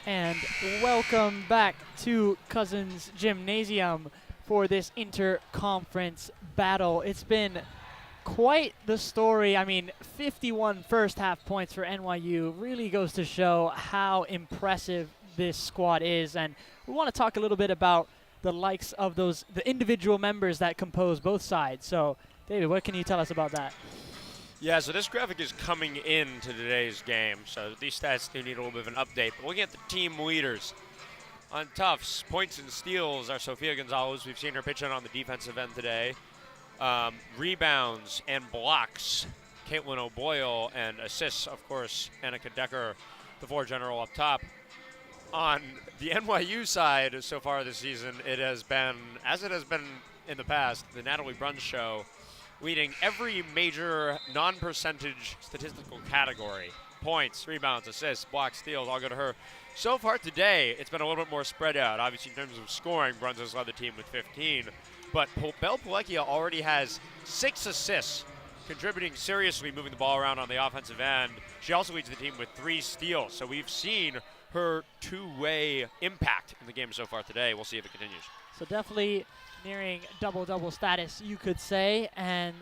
And welcome back to Cousins Gymnasium for this inter-conference battle. It's been quite the story. I mean, 51 first half points for NYU really goes to show how impressive this squad is. And we want to talk a little bit about the likes of the individual members that compose both sides. So, David, what can you tell us about that? Yeah, so this graphic is coming into today's game, so these stats do need a little bit of an update. But looking at the team leaders, on Tufts, points and steals are Sofia Gonzalez. We've seen her pitch in on the defensive end today. Rebounds and blocks, Caitlin O'Boyle, and assists, of course, Annika Decker, the floor general up top. On the NYU side so far this season, it has been, as it has been in the past, the Natalie Bruns show, leading every major non-percentage statistical category. Points, rebounds, assists, blocks, steals, all go to her. So far today, it's been a little bit more spread out. Obviously, in terms of scoring, Bruns has led the team with 15. But Belle Palekia already has 6 assists, contributing seriously, moving the ball around on the offensive end. She also leads the team with 3 steals. So we've seen her two-way impact in the game so far today. We'll see if it continues. So definitely nearing double-double status, you could say. And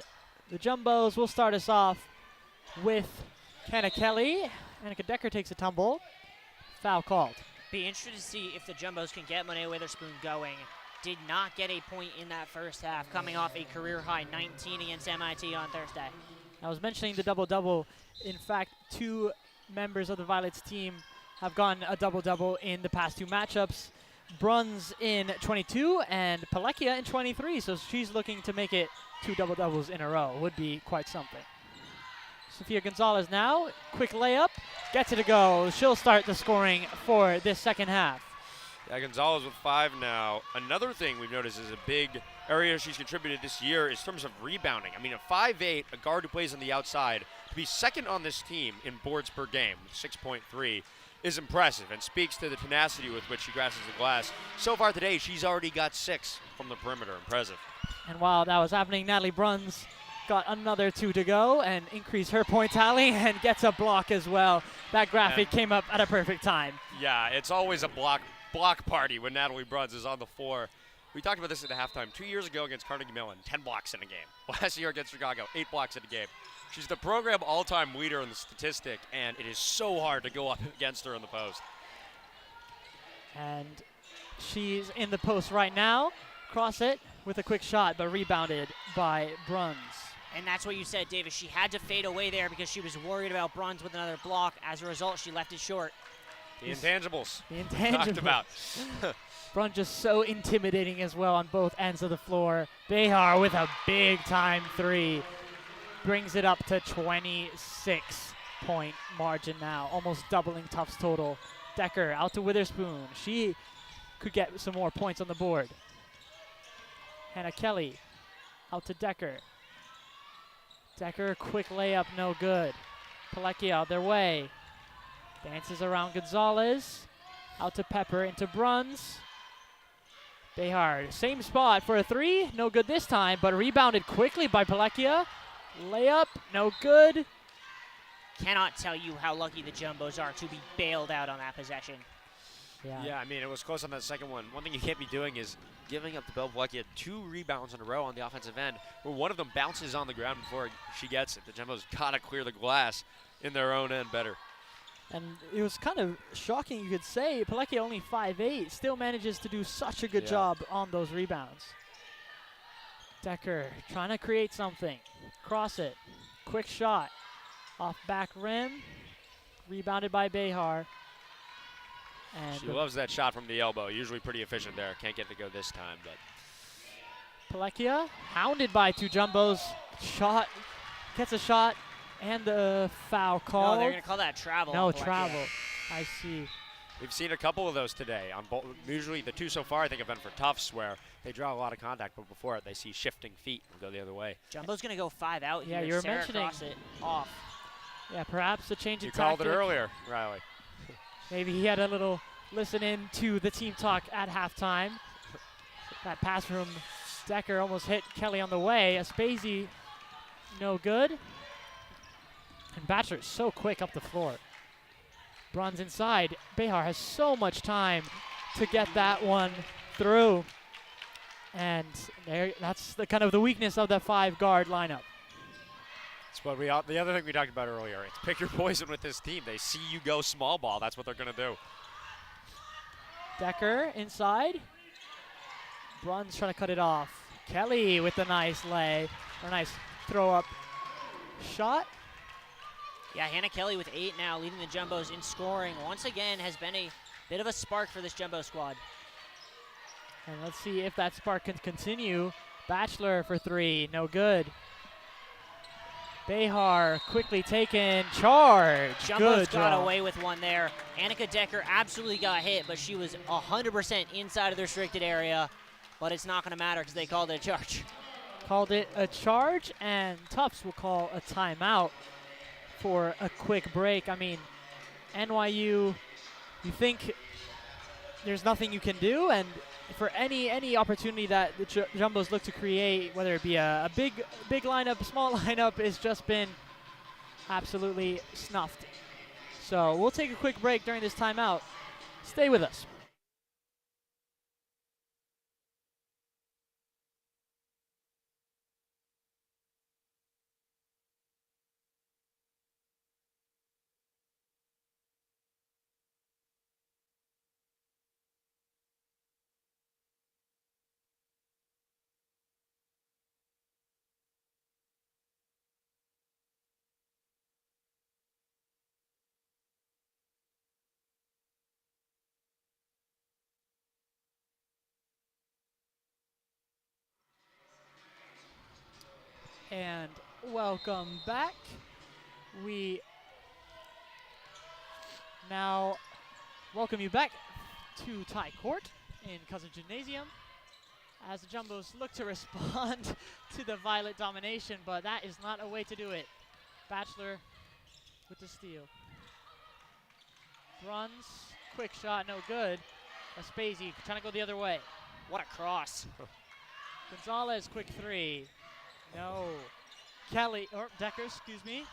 the Jumbos will start us off with Kenna Kelly. Annika Decker takes a tumble. Foul called. Be interested to see if the Jumbos can get Monet Witherspoon going. Did not get a point in that first half, coming off a career-high 19 against MIT on Thursday. I was mentioning the double-double. In fact, 2 members of the Violets team have gotten a double-double in the past 2 matchups. Bruns in 22 and Palekia in 23, so she's looking to make it 2 double-doubles in a row. Would be quite something. Sofia Gonzalez now, quick layup, gets it to go. She'll start the scoring for this second half. Yeah, Gonzalez with 5 now. Another thing we've noticed is a big area she's contributed this year is in terms of rebounding. I mean, a 5'8", a guard who plays on the outside, to be second on this team in boards per game, 6.3, is impressive and speaks to the tenacity with which she grasps the glass. So far today, she's already got 6 from the perimeter. Impressive. And while that was happening, Natalie Bruns got another 2 to go and increased her point tally and gets a block as well. That graphic came up at a perfect time. Yeah, it's always a block party when Natalie Bruns is on the floor. We talked about this at the halftime. 2 years ago against Carnegie Mellon, 10 blocks in a game. Last year against Chicago, 8 blocks in a game. She's the program all-time leader in the statistic, and it is so hard to go up against her in the post. And she's in the post right now. Cross it with a quick shot, but rebounded by Bruns. And that's what you said, Davis. She had to fade away there because she was worried about Bruns with another block. As a result, she left it short. The intangibles. The intangibles. Talked about. Bruns just so intimidating as well on both ends of the floor. Behar with a big-time 3. Brings it up to 26-point margin now, almost doubling Tufts' total. Decker out to Witherspoon. She could get some more points on the board. Hannah Kelly out to Decker. Decker, quick layup, no good. Palekia out their way. Dances around Gonzalez. Out to Pepper, into Bruns. Behar, same spot for a 3. No good this time, but rebounded quickly by Palekia. Layup, no good. Cannot tell you how lucky the Jumbos are to be bailed out on that possession. Yeah, I mean, it was close on that second one. One thing you can't be doing is giving up to Belle Palekia 2 rebounds in a row on the offensive end, where one of them bounces on the ground before she gets it. The Jumbos got to clear the glass in their own end better. And it was kind of shocking, you could say. Palekia only 5'8", still manages to do such a good job on those rebounds. Decker trying to create something. Cross it. Quick shot. Off back rim. Rebounded by Behar. And She loves that shot from the elbow. Usually pretty efficient there. Can't get it to go this time, but Palekia hounded by 2 Jumbos. Shot. Gets a shot. And the foul call. No, they're going to call that travel. No, on Palekia. travel. I see. we've seen a couple of those today. On usually the 2 so far I think have been for Tufts, where they draw a lot of contact, but before it they see shifting feet and go the other way. Jumbo's going to go 5 out Yeah, here. you were Sarah mentioning cross it off. Yeah, perhaps a change You of tactic. called it earlier, Riley. Maybe he had a little listen in to the team talk at halftime. That pass from Decker almost hit Kelly on the way. Aspazi, no good. And Batchelor so quick up the floor. Bruns inside. Behar has so much time to get that one through. And that's the kind of the weakness of the 5-guard lineup. That's what the other thing we talked about earlier. It's pick your poison with this team. They see you go small ball. That's what they're going to do. Decker inside. Bruns trying to cut it off. Kelly with the nice throw up shot. Yeah, Hannah Kelly with 8 now, leading the Jumbos in scoring. Once again, has been a bit of a spark for this Jumbo squad. And let's see if that spark can continue. Bachelor for 3, no good. Behar quickly taken, charge. Jumbos Good got draw. away with one there. Annika Decker absolutely got hit, but she was 100% inside of the restricted area. But it's not going to matter because they called it a charge. Called it a charge, and Tufts will call a timeout for a quick break. I mean, NYU, you think there's nothing you can do, and for any opportunity that the Jumbos look to create, whether it be a big lineup, small lineup, has just been absolutely snuffed. So we'll take a quick break during this timeout. Stay with us. And welcome back. We now welcome you back to Tie Court in Cousins Gymnasium as the Jumbos look to respond to the Violet domination, but that is not a way to do it. Bachelor with the steal. Bruns, quick shot, no good. Aspazi trying to go the other way. What a cross. Gonzalez, quick 3. No. Kelly, or Decker, excuse me.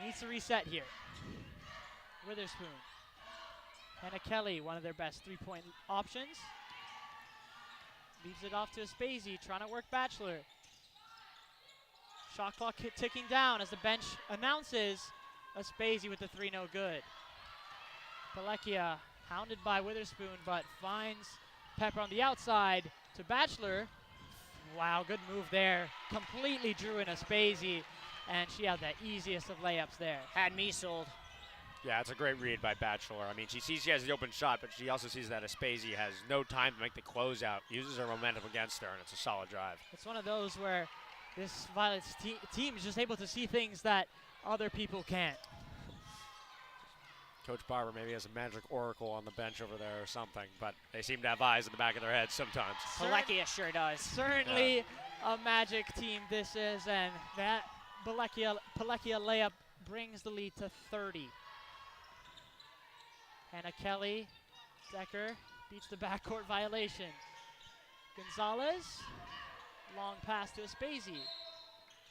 Needs to reset here. Witherspoon. Hannah Kelly, one of their best 3-point options. Leaves it off to Aspazi, trying to work Bachelor. Shot clock ticking down as the bench announces Aspazi with the 3, no good. Palekia hounded by Witherspoon, but finds Pepper on the outside to Bachelor. Wow, good move there. Completely drew in Aspazi, and she had the easiest of layups there. Had me sold. Yeah, it's a great read by Bachelor. I mean, she sees she has the open shot, but she also sees that Aspazi has no time to make the closeout, uses her momentum against her, and it's a solid drive. It's one of those where this Violet's team is just able to see things that other people can't. Coach Barber maybe has a magic oracle on the bench over there or something, but they seem to have eyes in the back of their heads sometimes. Palekia sure does. Certainly a magic team this is, and that Palekia layup brings the lead to 30. Hannah Kelly, Decker beats the backcourt violation. Gonzalez, long pass to Aspazi.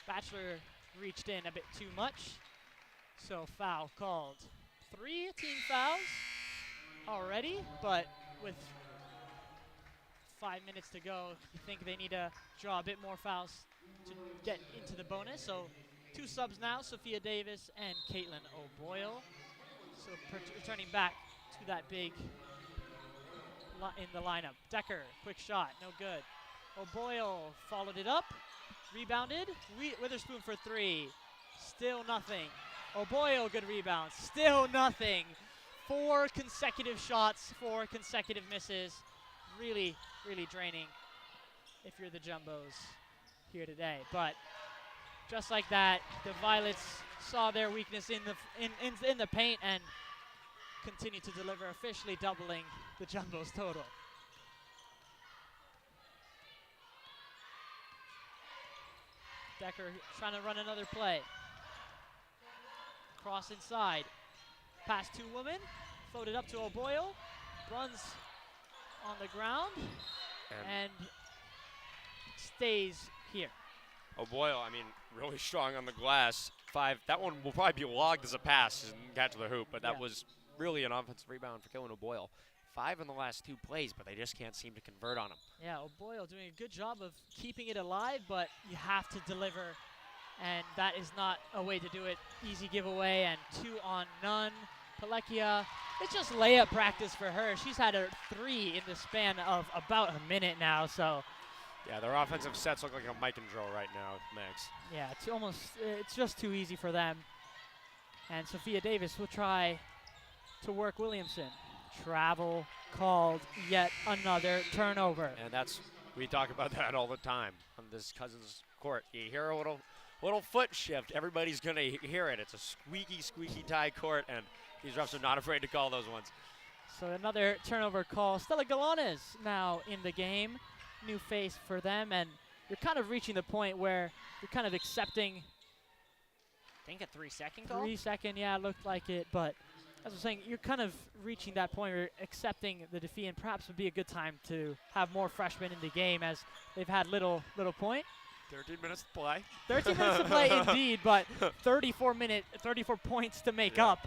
Bachelor reached in a bit too much, so foul called. 3 team fouls already, but with 5 minutes to go, you think they need to draw a bit more fouls to get into the bonus. So 2 subs now, Sophia Davis and Caitlin O'Boyle. So returning back to that big in the lineup. Decker, quick shot, no good. O'Boyle followed it up, rebounded. Witherspoon for 3, still nothing. O'Boyle, good rebound, still nothing. 4 consecutive shots, 4 consecutive misses. Really, really draining if you're the Jumbos here today. But just like that, the Violets saw their weakness in the paint and continue to deliver, officially doubling the Jumbos total. Decker trying to run another play. Cross inside. Pass to Woman. Floated up to O'Boyle. Bruns on the ground and stays here. O'Boyle, I mean, really strong on the glass. 5. That one will probably be logged as a pass and catch the hoop, but that was really an offensive rebound for Killen O'Boyle. 5 in the last 2 plays, but they just can't seem to convert on him. Yeah, O'Boyle doing a good job of keeping it alive, but you have to deliver, and that is not a way to do it. Easy giveaway, and 2 on none. Pelekia, it's just layup practice for her. She's had a 3 in the span of about a minute now, so. Yeah, their offensive sets look like a mic and drill right now, Max. Yeah, it's just too easy for them. And Sophia Davis will try to work Williamson. Travel called, yet another turnover. And we talk about that all the time on this Cousins court. You hear a little foot shift, everybody's going to hear it. It's a squeaky tie court, and these refs are not afraid to call those ones. So another turnover call. Stella Galanes now in the game. New face for them, and you're kind of reaching the point where you're kind of accepting. I think a 3-second call? 3 second, yeah, it looked like it, but as I was saying, you're kind of reaching that point where you're accepting the defeat, and perhaps would be a good time to have more freshmen in the game as they've had little point. 13 minutes to play. 13 minutes to play indeed, but 34 points to make up.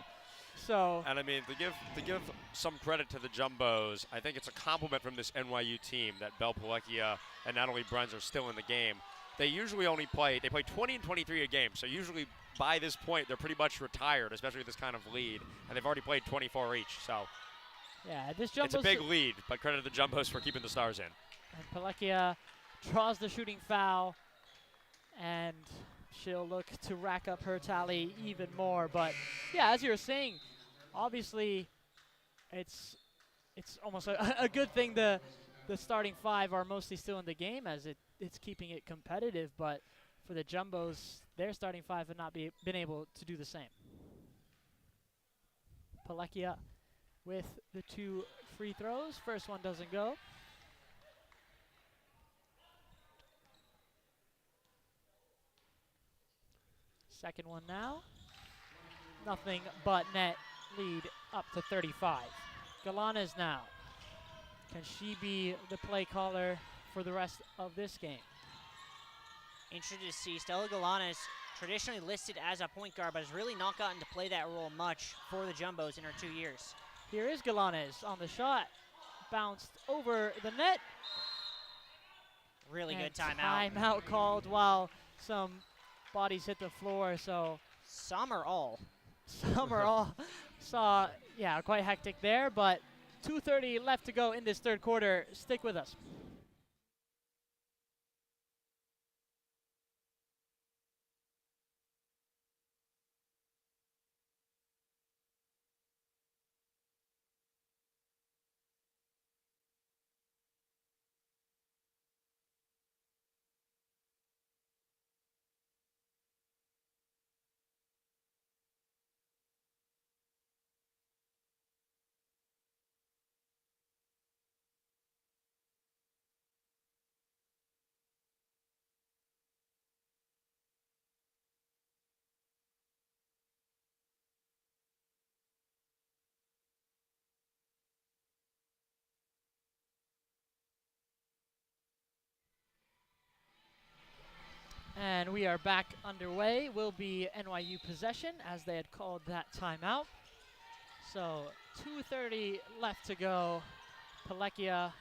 So. And I mean, to give some credit to the Jumbos, I think it's a compliment from this NYU team that Belle Pelekia and Natalie Bruns are still in the game. They usually only play 20 and 23 a game, so usually by this point they're pretty much retired, especially with this kind of lead, and they've already played 24 each, so. Yeah, this Jumbos. It's a big lead, but credit to the Jumbos for keeping the stars in. And Pelekia draws the shooting foul, and she'll look to rack up her tally even more. But yeah, as you were saying, obviously it's almost a good thing the starting 5 are mostly still in the game, as it's keeping it competitive. But for the Jumbos, their starting 5 have not been able to do the same. Pelekia with the 2 free throws. First one doesn't go. Second one now. Nothing but net. Lead up to 35. Galanes now. Can she be the play caller for the rest of this game? Interested to see Stella Galanes, traditionally listed as a point guard, but has really not gotten to play that role much for the Jumbos in her 2 years. Here is Galanes on the shot. Bounced over the net. Really good timeout. Timeout called while some bodies hit the floor, so. Some or all saw, yeah, quite hectic there, but 2:30 left to go in this third quarter. Stick with us. And we are back underway. Will be NYU possession, as they had called that timeout. So 2:30 left to go. Pelekia,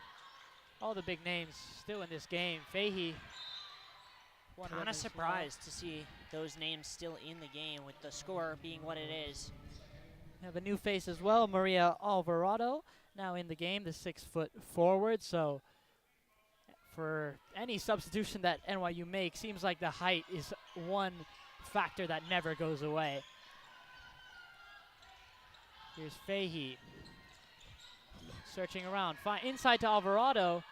all the big names still in this game. Fahey. Kind of surprised to see those names still in the game with the score being what it is. We have a new face as well, Maria Alvarado, now in the game, the 6-foot forward. So for any substitution that NYU makes, seems like the height is one factor that never goes away. Here's Fahey. Searching around. Inside to Alvarado.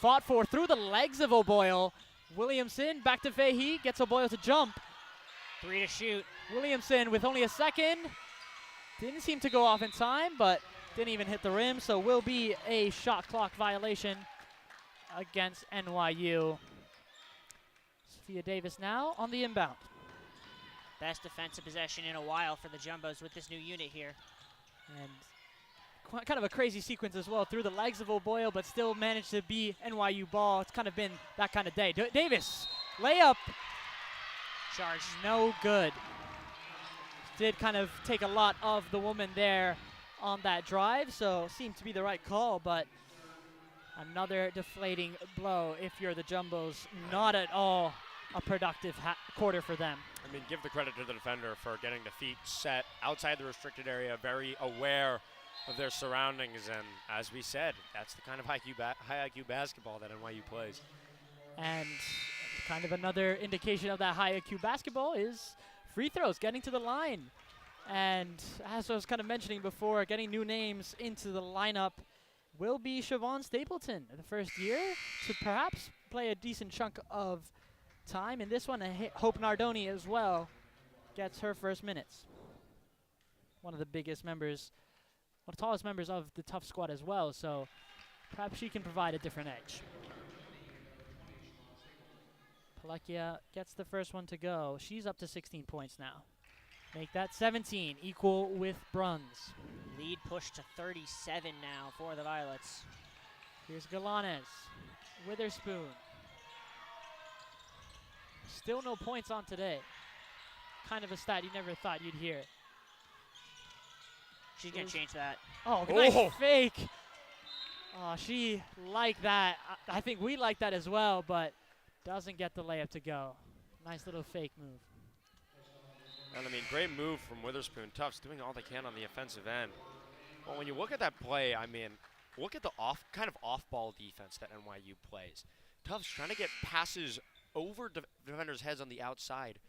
Fought for through the legs of O'Boyle. Williamson back to Fahey. Gets O'Boyle to jump. 3 to shoot. Williamson with only a second. Didn't seem to go off in time, but didn't even hit the rim. So will be a shot clock violation against NYU. Sophia Davis now on the inbound. Best defensive possession in a while for the Jumbos with this new unit here. And kind of a crazy sequence as well, through the legs of O'Boyle, but still managed to be NYU ball. It's kind of been that kind of day. Davis, layup, Charge. No good. Did kind of take a lot of the woman there on that drive, so seemed to be the right call, but another deflating blow if you're the Jumbos. Not at all a productive quarter for them. I mean, give the credit to the defender for getting the feet set outside the restricted area, very aware of their surroundings, and as we said, that's the kind of high IQ basketball that NYU plays. And kind of another indication of that high IQ basketball is free throws, getting to the line. And as I was kind of mentioning before, getting new names into the lineup will be Siobhan Stapleton, the first year, to perhaps play a decent chunk of time in this one. And Hope Nardoni as well gets her first minutes. One of the biggest members, one of the tallest members of the Tufts squad as well, so perhaps she can provide a different edge. Palekia gets the first one to go. She's up to 16 points now. Make that 17, equal with Bruns. Lead pushed to 37 now for the Violets. Here's Galanes. Witherspoon. Still no points on today. Kind of a stat you never thought you'd hear. She's going to change that. Oh, nice fake. Oh, she liked that. I think we like that as well, but doesn't get the layup to go. Nice little fake move. And I mean, great move from Witherspoon. Tufts doing all they can on the offensive end. Well, when you look at that play, I mean, look at the kind of off-ball defense that NYU plays. Tufts trying to get passes over defenders' heads on the outside.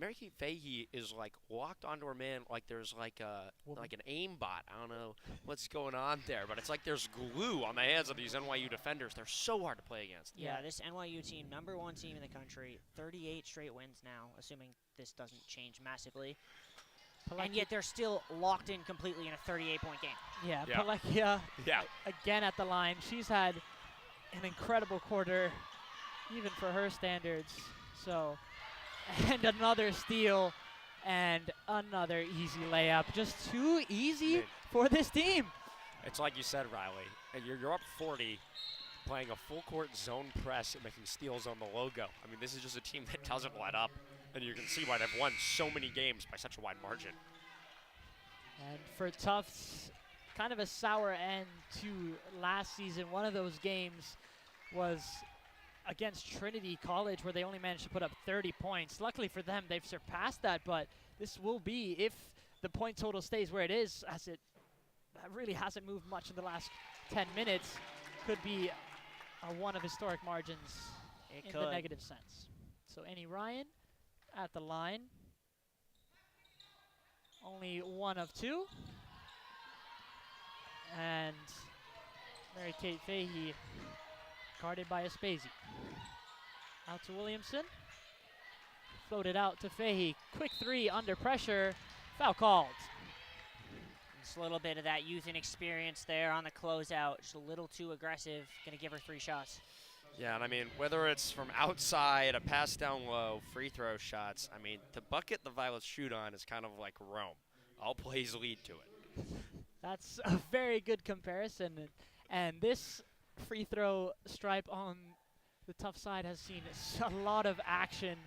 Mary-Kate Fahey is like locked onto her man like there's like an aimbot. I don't know what's going on there, but it's like there's glue on the hands of these NYU defenders. They're so hard to play against. Yeah, this NYU team, #1 team in the country, 38 straight wins now, assuming this doesn't change massively. And yet they're still locked in completely in a 38-point game. Yeah, Palekia Yeah. Again at the line. She's had an incredible quarter, even for her standards. So, and another steal and another easy layup. Just too easy for this team. It's like you said, Riley. And you're up 40, playing a full-court zone press and making steals on the logo. I mean, this is just a team that doesn't let up. And you can see why they've won so many games by such a wide margin. And for Tufts, kind of a sour end to last season. One of those games was against Trinity College, where they only managed to put up 30 points. Luckily for them, they've surpassed that, but this will be, if the point total stays where it is, as it really hasn't moved much in the last 10 minutes, could be one of historic margins in the negative sense. So Annie Ryan at the line. Only 1 of 2. And Mary-Kate Fahey guarded by Aspesi. Out to Williamson. Floated out to Fahey. Quick 3 under pressure. Foul called. Just a little bit of that youth and experience there on the closeout. Just a little too aggressive. Going to give her 3 shots. Yeah, and I mean, whether it's from outside, a pass down low, free throw shots, I mean, the bucket the Violets shoot on is kind of like Rome. All plays lead to it. That's a very good comparison. And this free throw stripe on the Tufts side has seen a lot of action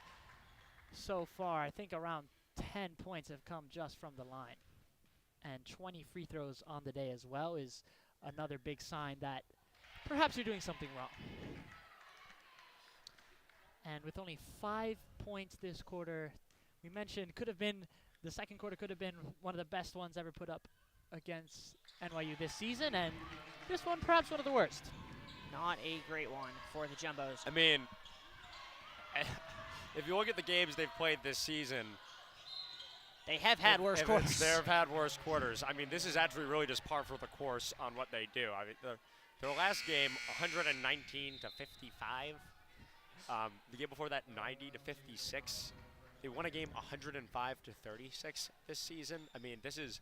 so far. I think around 10 points have come just from the line. And 20 free throws on the day as well is another big sign that perhaps you're doing something wrong. And with only 5 points this quarter, we mentioned the second quarter could have been one of the best ones ever put up against NYU this season, and this one perhaps one of the worst. Not a great one for the Jumbos. I mean, if you look at the games they've played this season, they have had worse quarters. They've had worse quarters. I mean, this is actually really just par for the course on what they do. I mean, their last game, 119 to 55. The game before that, 90 to 56. They won a game 105 to 36 this season. I mean, this is,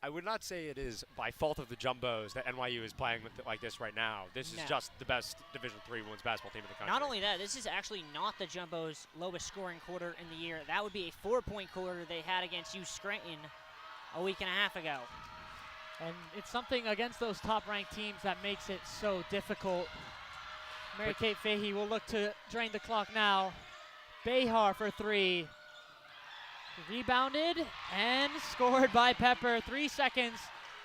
I would not say it is by fault of the Jumbos that NYU is playing with like this right now. This is just the best Division III women's basketball team in the country. Not only that, this is actually not the Jumbos' lowest scoring quarter in the year. That would be a 4-point quarter they had against U Scranton a week and a half ago. And it's something against those top-ranked teams that makes it so difficult. Mary-Kate Fahey will look to drain the clock now. Behar for 3. Rebounded and scored by Pepper. 3 seconds.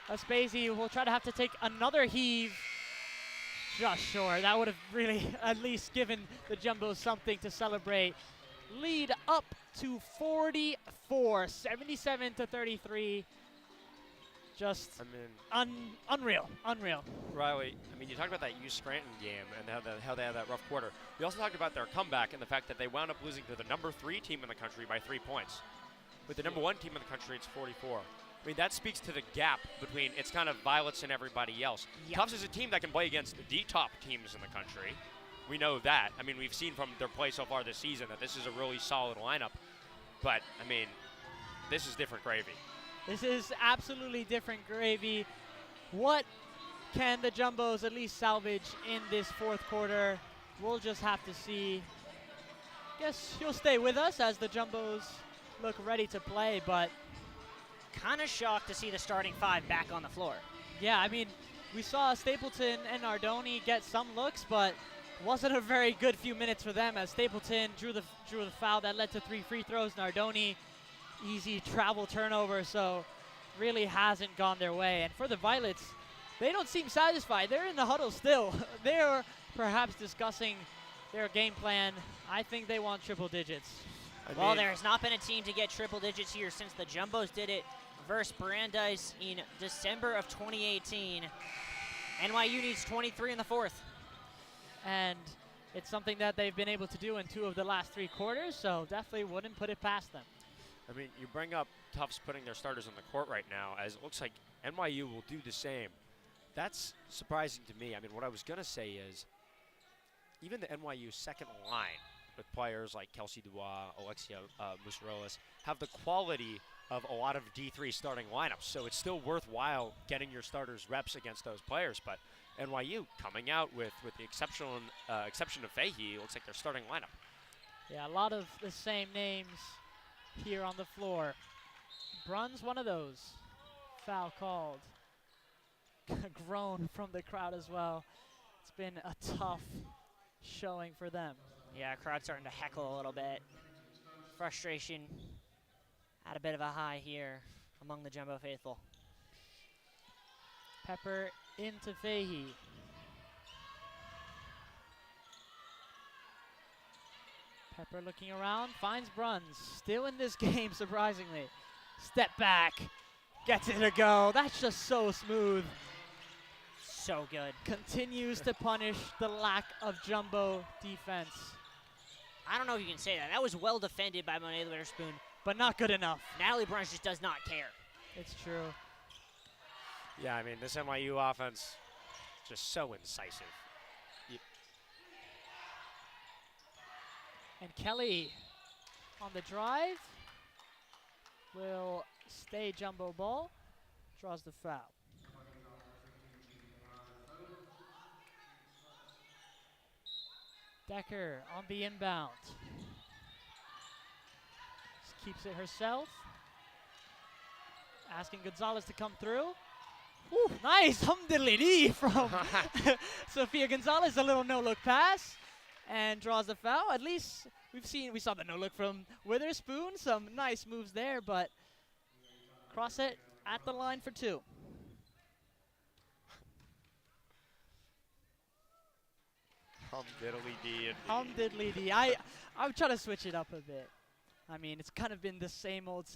Aspazi will try to have to take another heave. Just short. That would have really at least given the Jumbos something to celebrate. Lead up to 44, 77-33. Just unreal. Riley, I mean, you talked about that U Scranton game and how they had that rough quarter. We also talked about their comeback and the fact that they wound up losing to the number 3 team in the country by 3 points. With the number 1 team in the country, it's 44. I mean, that speaks to the gap between it's kind of Violets and everybody else. Yep. Tufts is a team that can play against the top teams in the country. We know that. I mean, we've seen from their play so far this season that this is a really solid lineup. But, I mean, this is different gravy. This is absolutely different gravy. What can the Jumbos at least salvage in this fourth quarter? We'll just have to see. Guess you'll stay with us as the Jumbos look ready to play, but Kind of shocked to see the starting 5 back on the floor. yeah, I mean, we saw Stapleton and Nardoni get some looks, but wasn't a very good few minutes for them as Stapleton drew the foul that led to 3 free throws. Nardoni, easy travel turnover, so really hasn't gone their way. And for the Violets, they don't seem satisfied. They're in the huddle still. They're perhaps discussing their game plan. I think they want triple digits. Well, there has not been a team to get triple digits here since the Jumbos did it versus Brandeis in December of 2018. NYU needs 23 in the fourth. And it's something that they've been able to do in 2 of the last 3 quarters, so definitely wouldn't put it past them. I mean, you bring up Tufts putting their starters on the court right now, as it looks like NYU will do the same. That's surprising to me. I mean, what I was going to say is even the NYU second line with players like Kelsey Dubois, Alexia Musarolas, have the quality of a lot of D3 starting lineups. So it's still worthwhile getting your starters reps against those players. But NYU coming out with the exception of Fahey, looks like their starting lineup. Yeah, a lot of the same names here on the floor. Brun's one of those. Foul called. Groan from the crowd as well. It's been a tough showing for them. Yeah, crowd starting to heckle a little bit. Frustration at a bit of a high here among the Jumbo faithful. Pepper into Fahey. Pepper looking around, finds Bruns. Still in this game, surprisingly. Step back, gets it to go. That's just so smooth. So good. Continues to punish the lack of Jumbo defense. I don't know if you can say that. That was well defended by Monet Witherspoon. But not good enough. Natalie Bruns just does not care. It's true. Yeah, I mean, this NYU offense, just so incisive. And Kelly on the drive will stay Jumbo ball. Draws the foul. Decker on the inbound. Just keeps it herself. Asking Gonzalez to come through. Ooh, nice hum-diddly-dee from Sofia Gonzalez. A little no-look pass and draws the foul. At least we saw the no-look from Witherspoon. Some nice moves there, but cross it at the line for 2. Hum-diddly-dee. Hum-diddly-dee. I'm trying to switch it up a bit. I mean, it's kind of been the same old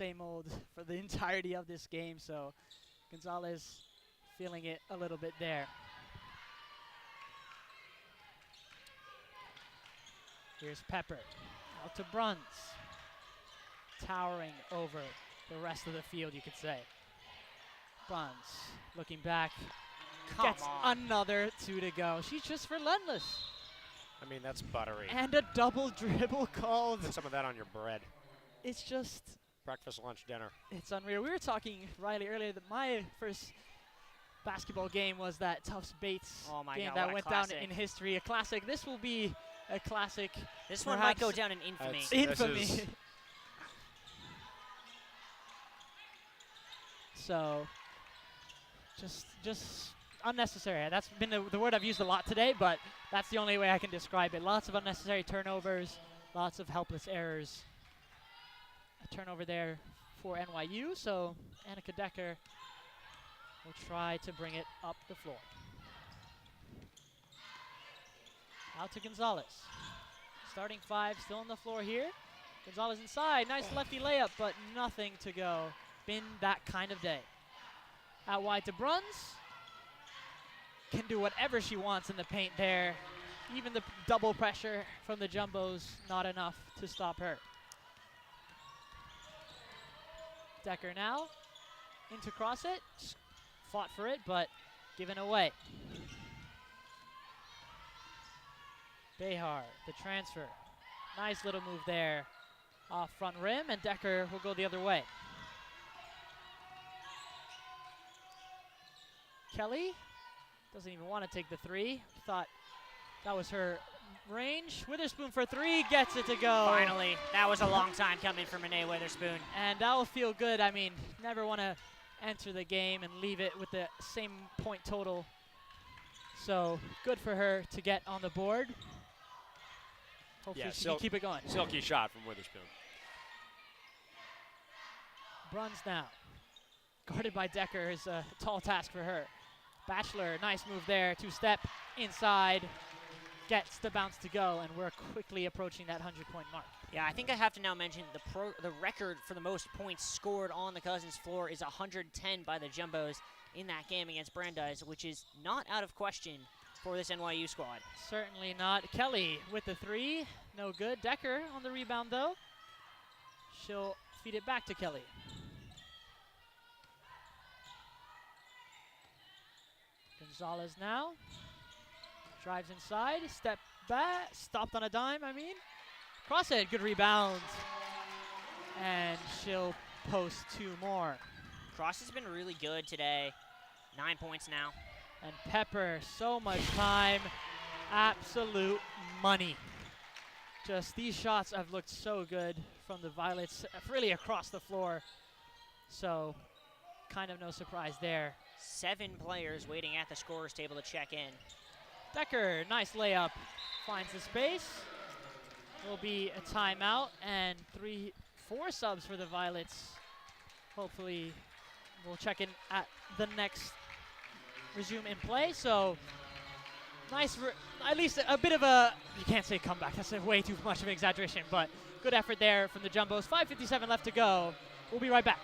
for the entirety of this game, so Gonzalez feeling it a little bit there. Here's Pepper, out to Bruns. Towering over the rest of the field, you could say. Bruns looking back, gets another 2 to go. She's just relentless. I mean, that's buttery. And a double dribble called. Put some of that on your bread. It's just, Breakfast, lunch, dinner. it's unreal. We were talking, Riley, earlier that my first basketball game was that Tufts Bates game that went down in history. A classic. This will be a classic. This one might go down in infamy. Infamy. So, just unnecessary. That's been the word I've used a lot today, but that's the only way I can describe it. Lots of unnecessary turnovers, Lots of helpless errors. A turnover there for NYU, so Annika Decker will try to bring it up the floor. Out to Gonzalez. Starting 5 still on the floor here. Gonzalez inside, nice lefty layup, but nothing to go. Been that kind of day. Out wide to Bruns. Can do whatever she wants in the paint there. Even the double pressure from the Jumbos, not enough to stop her. Decker now, in to cross it. Fought for it, but given away. Behar, the transfer. Nice little move there. Off front rim, and Decker will go the other way. Kelly doesn't even want to take the 3. Thought that was her range. Witherspoon for 3, gets it to go. Finally, that was a long time coming from Renee Witherspoon. And that will feel good. I mean, never want to enter the game and leave it with the same point total. So good for her to get on the board. Hopefully she can keep it going. Silky shot from Witherspoon. Bruns now. Guarded by Decker is a tall task for her. Batchelor, nice move there. 2-step inside. Gets the bounce to go, and we're quickly approaching that 100-point mark. Yeah, I think I have to now mention the record for the most points scored on the Cousins floor is 110 by the Jumbos in that game against Brandeis, which is not out of question for this NYU squad. Certainly not. Kelly with the 3, no good. Decker on the rebound though. She'll feed it back to Kelly. Gonzalez now. Drives inside, step back, stopped on a dime, Crosshead, good rebound. And she'll post 2 more. Cross has been really good today. 9 points now. And Pepper, so much time. Absolute money. Just these shots have looked so good from the Violets, really across the floor. So kind of no surprise there. 7 players waiting at the scorer's table to check in. Decker, nice layup, finds the space. Will be a timeout and 4 subs for the Violets. Hopefully we'll check in at the next resume in play. So nice, at least a bit of a, you can't say comeback, that's way too much of an exaggeration, but good effort there from the Jumbos. 5:57 left to go. We'll be right back.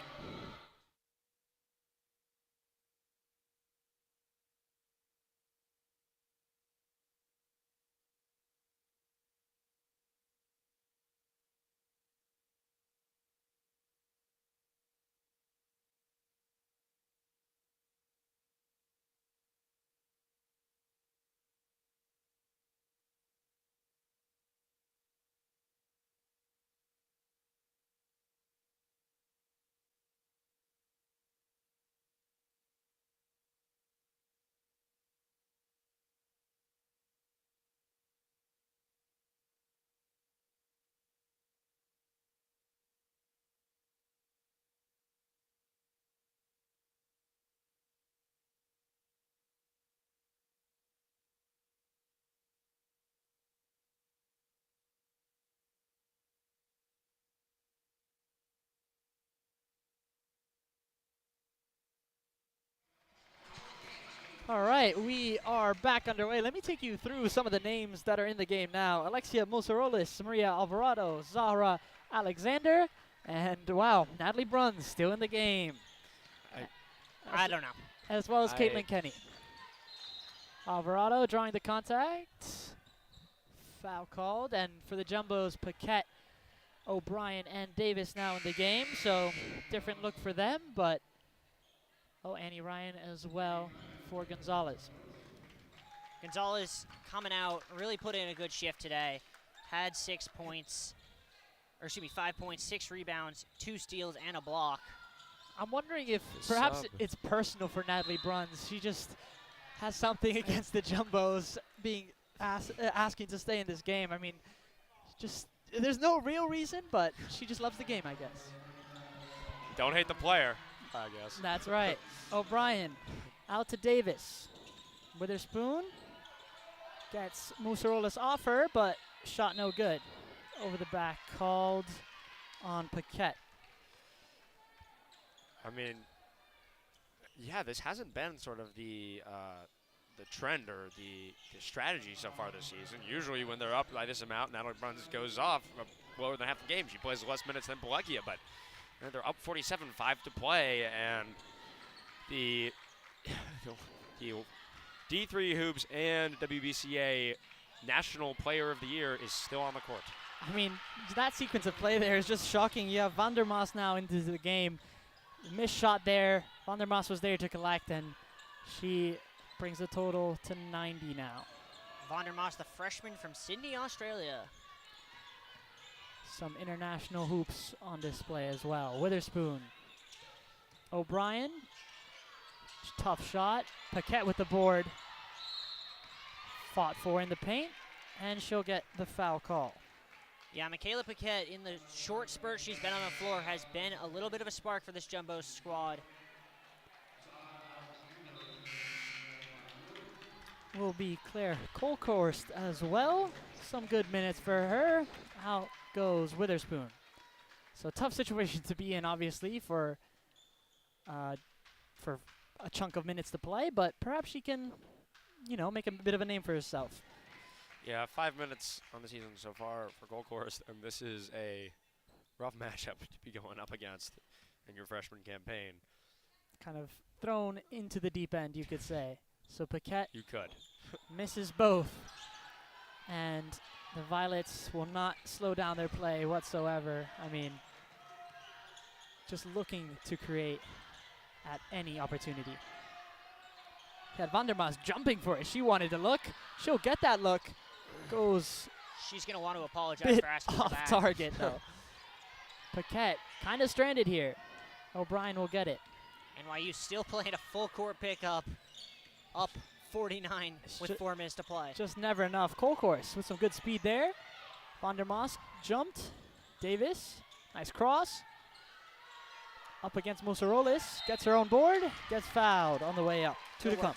All right, we are back underway. Let me take you through some of the names that are in the game now. Alexia Mosarolis, Maria Alvarado, Zahra Alexander, and wow, Natalie Bruns still in the game. I don't know. As well as Caitlin Kenny. Alvarado drawing the contact. Foul called, and for the Jumbos, Paquette, O'Brien, and Davis now in the game. So different look for them, but Annie Ryan as well for Gonzalez. Gonzalez coming out, really put in a good shift today. Had 6 points, or excuse me, 5 points, 6 rebounds, 2 steals, and a block. I'm wondering if perhaps it's personal for Natalie Bruns. She just has something against the Jumbos being asking to stay in this game. I mean, just there's no real reason, but she just loves the game, I guess. Don't hate the player, I guess. That's right. O'Brien out to Davis. Witherspoon gets Musarolas off her, but shot no good. over the back called on Paquette. I mean, yeah, this hasn't been sort of the trend or the strategy so far this season. Usually when they're up by this amount, Natalie Bruns goes off lower than half the game. She plays less minutes than Palekia, but they're up 47, 5 to play, and the D3 Hoops and WBCA National Player of the Year is still on the court. I mean, that sequence of play there is just shocking. You have Van der Maas now into the game. Missed shot there. Van der Maas was there to collect, and she brings the total to 90 now. Van der Maas, the freshman from Sydney, Australia. Some international hoops on display as well. Witherspoon. O'Brien. Tough shot. Paquette with the board. Fought for in the paint, and she'll get the foul call. Yeah, Michaela Paquette, in the short spurt she's been on the floor, has been a little bit of a spark for this Jumbo squad. Will be Claire Colkhorst as well. Some good minutes for her. Out goes Witherspoon. So tough situation to be in, obviously, for a chunk of minutes to play, but perhaps she can, make a bit of a name for herself. Yeah, 5 minutes on the season so far for Goldcourse, and this is a rough matchup to be going up against in your freshman campaign. Kind of thrown into the deep end, you could say. So Paquette You could. misses both, and the Violets will not slow down their play whatsoever. I mean, just looking to create at any opportunity. Had Van der Maas jumping for it. She wanted to look. She'll get that look. Goes She's going to want to apologize bit for asking for off that. target, though. Paquette kind of stranded here. O'Brien will get it. NYU still playing a full court pickup, up 49 with 4 minutes to play. Just never enough. Colcourse with some good speed there. Van der Maas jumped. Davis, nice cross. Up against Musarolis, gets her own board, gets fouled on the way up. 2 to come.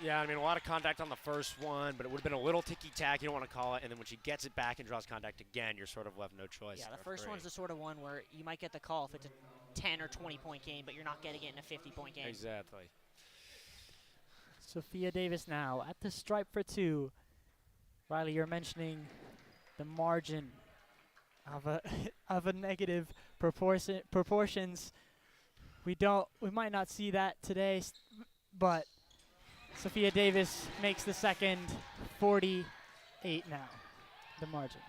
Yeah, I mean, a lot of contact on the first one, but it would have been a little ticky-tack. You don't want to call it. And then when she gets it back and draws contact again, you're sort of left no choice. Yeah, the first one's the sort of one where you might get the call if it's a 10 or 20-point game, but you're not getting it in a 50-point game. Exactly. Sophia Davis now at the stripe for 2. Riley, you're mentioning the margin of a negative proportions. We might not see that today, but Sophia Davis makes the second. 48 now, the margin.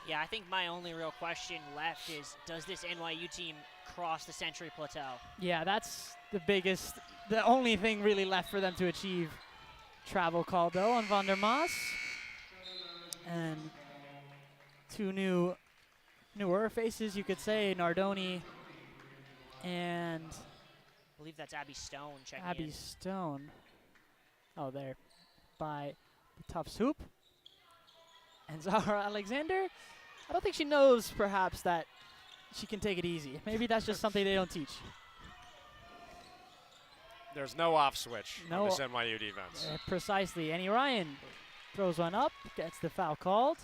Yeah, I think my only real question left is, does this NYU team cross the century plateau? Yeah, that's the only thing really left for them to achieve. Travel call, though, on Van der Maas. And 2 newer faces, you could say, Nardoni and I believe that's Abby Stone checking in. Abby Stone. Oh, there by the Tufts hoop. And Zahra Alexander, I don't think she knows, perhaps, that she can take it easy. Maybe that's just something they don't teach. There's no off switch No. on this NYU defense. Precisely. Annie Ryan throws one up, gets the foul called.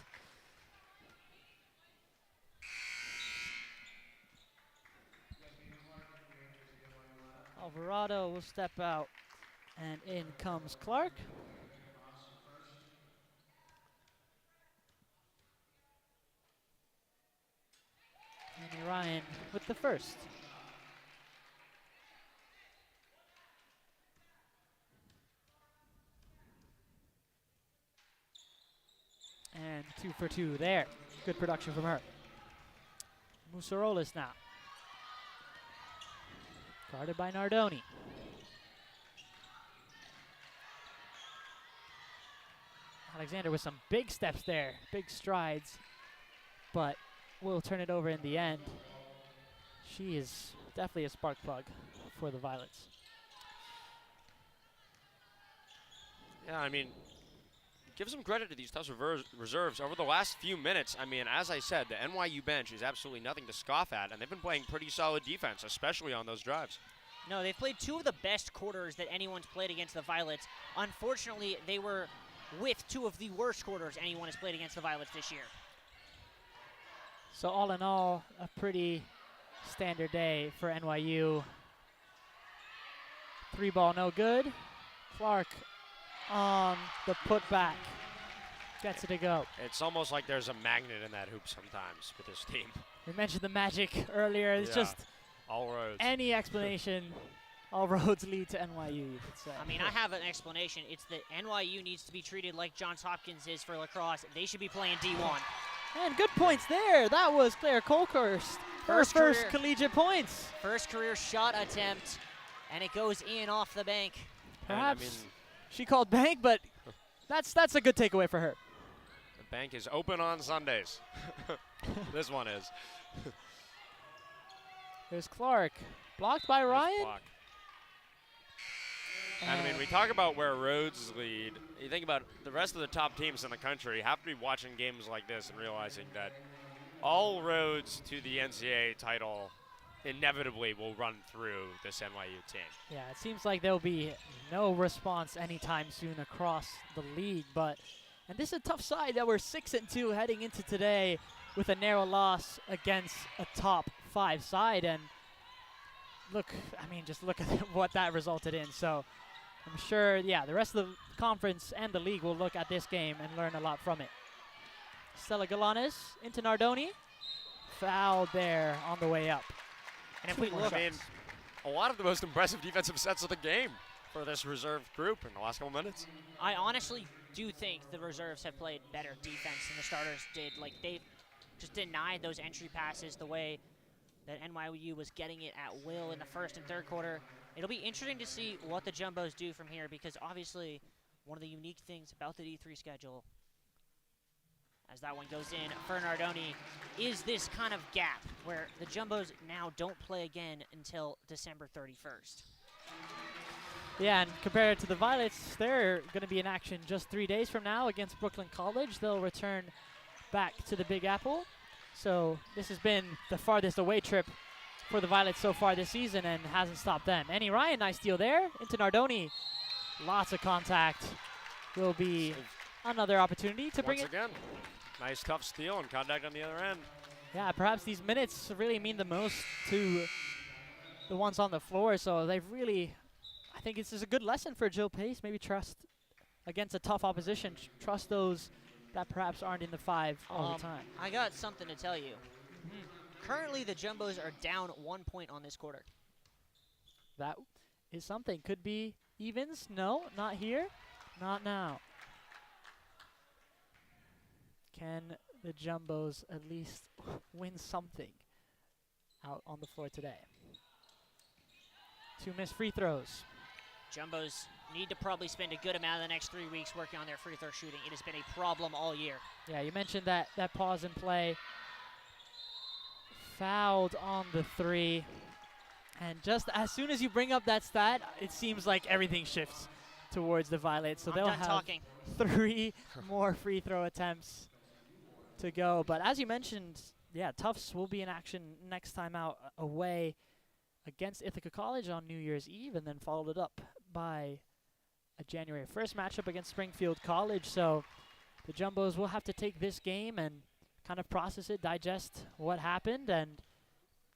Alvarado will step out, and in comes Clark. Annie Ryan with the first. And 2 for 2 there. Good production from her. Musarolis now. Guarded by Nardoni. Alexander with some big steps there, big strides, but will turn it over in the end. She is definitely a spark plug for the Violets. Yeah, I mean, give some credit to these Tufts reserves. Over the last few minutes, I mean, as I said, the NYU bench is absolutely nothing to scoff at, and they've been playing pretty solid defense, especially on those drives. No, they've played 2 of the best quarters that anyone's played against the Violets. Unfortunately, they were with 2 of the worst quarters anyone has played against the Violets this year. So all in all, a pretty standard day for NYU. 3 ball, no good. Clark on the putback. Gets it to go. It's almost like there's a magnet in that hoop sometimes with this team. We mentioned the magic earlier. It's just all roads. any explanation, all roads lead to NYU, you could say. I mean, I have an explanation. It's that NYU needs to be treated like Johns Hopkins is for lacrosse. They should be playing D1. And good points there. That was Claire Colkhurst. Her first collegiate points. First career shot attempt, and it goes in off the bank. Perhaps she called bank, but that's a good takeaway for her. The bank is open on Sundays. This one is. There's Clark. Blocked by Ryan. Block. And I mean, we talk about where roads lead. You think about the rest of the top teams in the country have to be watching games like this and realizing that all roads to the NCAA title inevitably will run through this NYU team. Yeah, it seems like there'll be no response anytime soon across the league. And this is a tough side that we're 6-2 heading into today with a narrow loss against a top 5 side. And just look at what that resulted in. So I'm sure, the rest of the conference and the league will look at this game and learn a lot from it. Stella Galanes into Nardoni. Fouled there on the way up. And if we look, a lot of the most impressive defensive sets of the game for this reserve group in the last couple minutes. I honestly do think the reserves have played better defense than the starters did. Like, they just denied those entry passes the way that NYU was getting it at will in the first and third quarter. It'll be interesting to see what the Jumbos do from here, because obviously one of the unique things about the D3 schedule, as that one goes in for Nardoni, is this kind of gap where the Jumbos now don't play again until December 31st. Yeah, and compared to the Violets, they're going to be in action just 3 days from now against Brooklyn College. They'll return back to the Big Apple. So this has been the farthest away trip for the Violets so far this season and hasn't stopped them. Annie Ryan, nice steal there into Nardoni. Lots of contact. Will be another opportunity to bring it. Once again, nice tough steal and contact on the other end. Yeah, perhaps these minutes really mean the most to the ones on the floor. So they've really, I think this is a good lesson for Jill Pace. Maybe trust against a tough opposition. Trust those that perhaps aren't in the 5 all the time. I got something to tell you. Currently, the Jumbos are down 1 point on this quarter. That is something. Could be evens. No, not here. Not now. Can the Jumbos at least win something out on the floor today? 2 missed free throws. Jumbos need to probably spend a good amount of the next 3 weeks working on their free throw shooting. It has been a problem all year. Yeah, you mentioned that pause in play. Fouled on the 3. And just as soon as you bring up that stat, it seems like everything shifts towards the Violets. So they'll have 3 more free throw attempts to go. But as you mentioned, Tufts will be in action next time out away against Ithaca College on New Year's Eve, and then followed it up by a January 1st matchup against Springfield College. So the Jumbos will have to take this game and kind of process it, digest what happened, and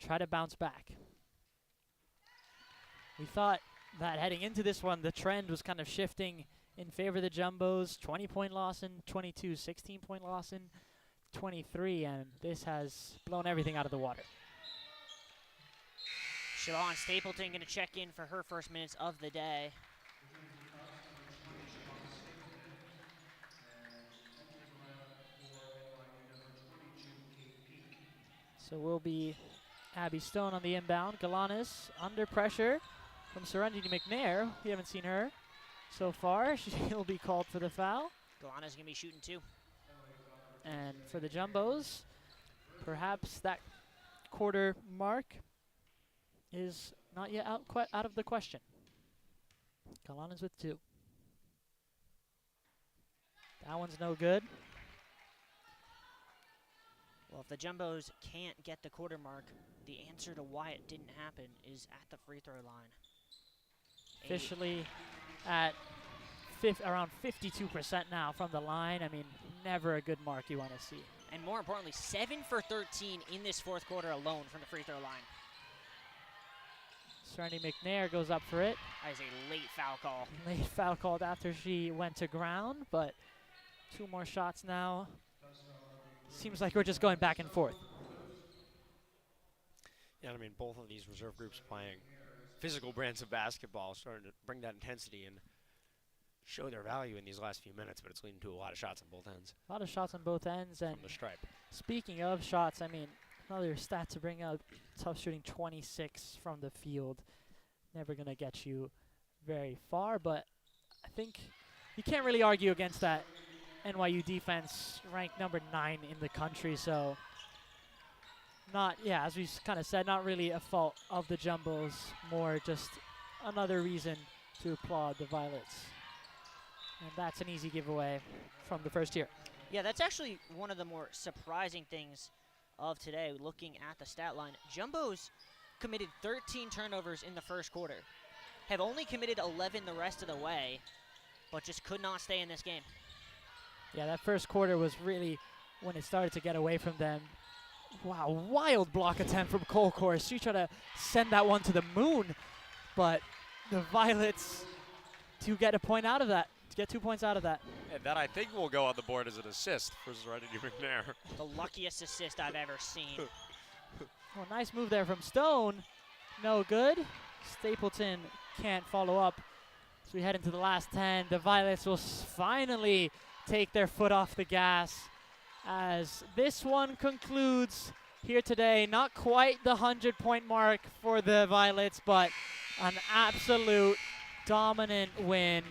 try to bounce back. We thought that heading into this one, the trend was kind of shifting in favor of the Jumbos. 20-point loss in 22, 16-point loss in 23, and this has blown everything out of the water. Siobhan Stapleton going to check in for her first minutes of the day. So will be Abby Stone on the inbound. Galanes under pressure from Serenity McNair. We haven't seen her so far. She'll be called for the foul. Galanes going to be shooting 2. And for the Jumbos, perhaps that quarter mark is not yet out of the question. Galanes with 2. That one's no good. Well, if the Jumbos can't get the quarter mark, the answer to why it didn't happen is at the free throw line. Officially at around 52% now from the line. I mean, never a good mark you want to see. And more importantly, 7 for 13 in this fourth quarter alone from the free throw line. Serenity McNair goes up for it. That is a late foul call. Late foul called after she went to ground, but 2 more shots now. Seems like we're just going back and forth. Yeah, I mean, both of these reserve groups playing physical brands of basketball, starting to bring that intensity and show their value in these last few minutes, but it's leading to a lot of shots on both ends. A lot of shots on both ends. And from the stripe. speaking of shots, I mean, another stat to bring up, Tufts shooting 26 from the field. Never going to get you very far, but I think you can't really argue against that NYU defense, ranked number 9 in the country, so as we kind of said, not really a fault of the Jumbos, more just another reason to applaud the Violets. And that's an easy giveaway from the first year. Yeah, that's actually one of the more surprising things of today, looking at the stat line. Jumbos committed 13 turnovers in the first quarter, have only committed 11 the rest of the way, but just could not stay in this game. Yeah, that first quarter was really when it started to get away from them. Wow, wild block attempt from Colcourse. She tried to send that one to the moon, but the Violets to get a point out of that, to get 2 points out of that. And that, I think, will go on the board as an assist for Serenity McNair. The luckiest assist I've ever seen. Well, nice move there from Stone. No good. Stapleton can't follow up. As we head into the last 10, the Violets will finally take their foot off the gas as this one concludes here today. Not quite the 100-point mark for the Violets, but an absolute dominant win.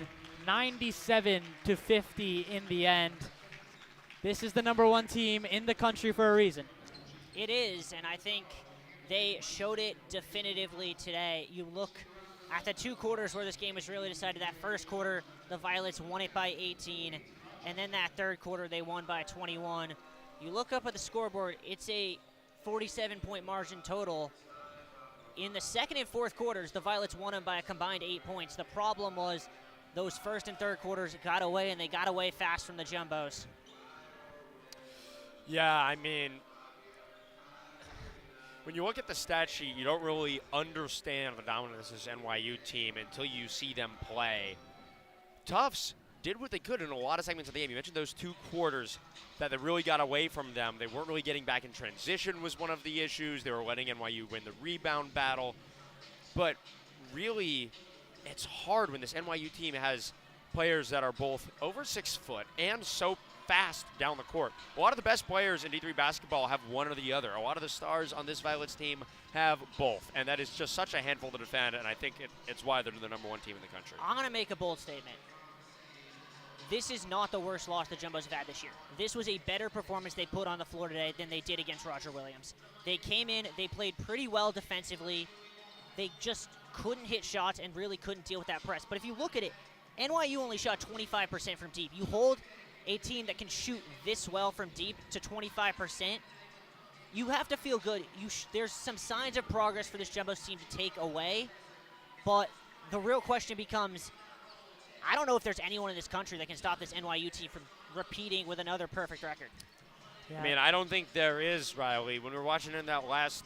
97-50 in the end. This is the #1 team in the country for a reason. It is, and I think they showed it definitively today. You look at the 2 quarters where this game was really decided. That first quarter, the Violets won it by 18, and then that third quarter, they won by 21. You look up at the scoreboard, it's a 47-point margin total. In the second and fourth quarters, the Violets won them by a combined 8 points. The problem was those first and third quarters got away, and they got away fast from the Jumbos. Yeah, I mean, when you look at the stat sheet, you don't really understand the dominance of this NYU team until you see them play. Tufts did what they could in a lot of segments of the game. You mentioned those 2 quarters that they really got away from them. They weren't really getting back in transition was one of the issues. They were letting NYU win the rebound battle. But really, it's hard when this NYU team has players that are both over 6 foot and so fast down the court. A lot of the best players in D3 basketball have one or the other. A lot of the stars on this Violets team have both, and that is just such a handful to defend, and I think it's why they're the #1 team in the country. I'm going to make a bold statement. This is not the worst loss the Jumbos have had this year. This was a better performance they put on the floor today than they did against Roger Williams. They came in, they played pretty well defensively. They just couldn't hit shots and really couldn't deal with that press. But if you look at it, NYU only shot 25% from deep. You hold a team that can shoot this well from deep to 25%, you have to feel good. There's some signs of progress for this Jumbos team to take away, but the real question becomes, I don't know if there's anyone in this country that can stop this NYU team from repeating with another perfect record. Yeah. I mean, I don't think there is, Riley. When we were watching in that last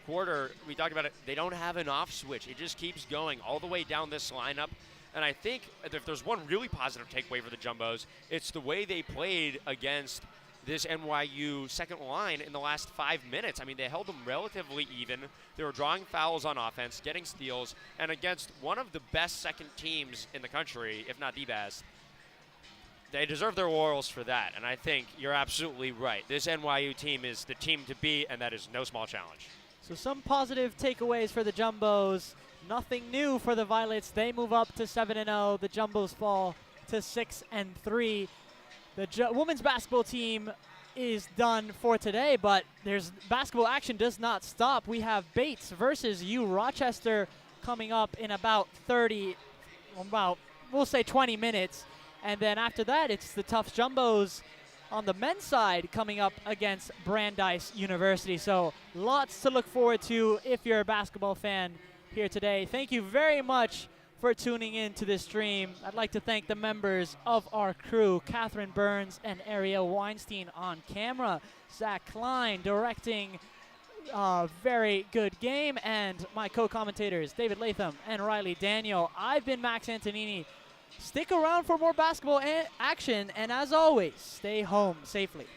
quarter, we talked about it. They don't have an off switch. It just keeps going all the way down this lineup. And I think if there's one really positive takeaway for the Jumbos, it's the way they played against this NYU second line in the last 5 minutes. I mean, they held them relatively even. They were drawing fouls on offense, getting steals, and against one of the best second teams in the country, if not the best, they deserve their laurels for that. And I think you're absolutely right. This NYU team is the team to beat, and that is no small challenge. So some positive takeaways for the Jumbos. Nothing new for the Violets. They move up to 7-0. The Jumbos fall to 6-3. The women's basketball team is done for today, but there's basketball action does not stop. We have Bates versus U Rochester coming up in about we'll say 20 minutes. And then after that, it's the Tufts Jumbos on the men's side coming up against Brandeis University. So lots to look forward to if you're a basketball fan here today. Thank you very much for tuning in to this stream. I'd like to thank the members of our crew, Catherine Burns and Ariel Weinstein on camera, Zach Klein directing a very good game, and my co-commentators, David Latham and Riley Daniel. I've been Max Antonini. Stick around for more basketball action, and as always, stay home safely.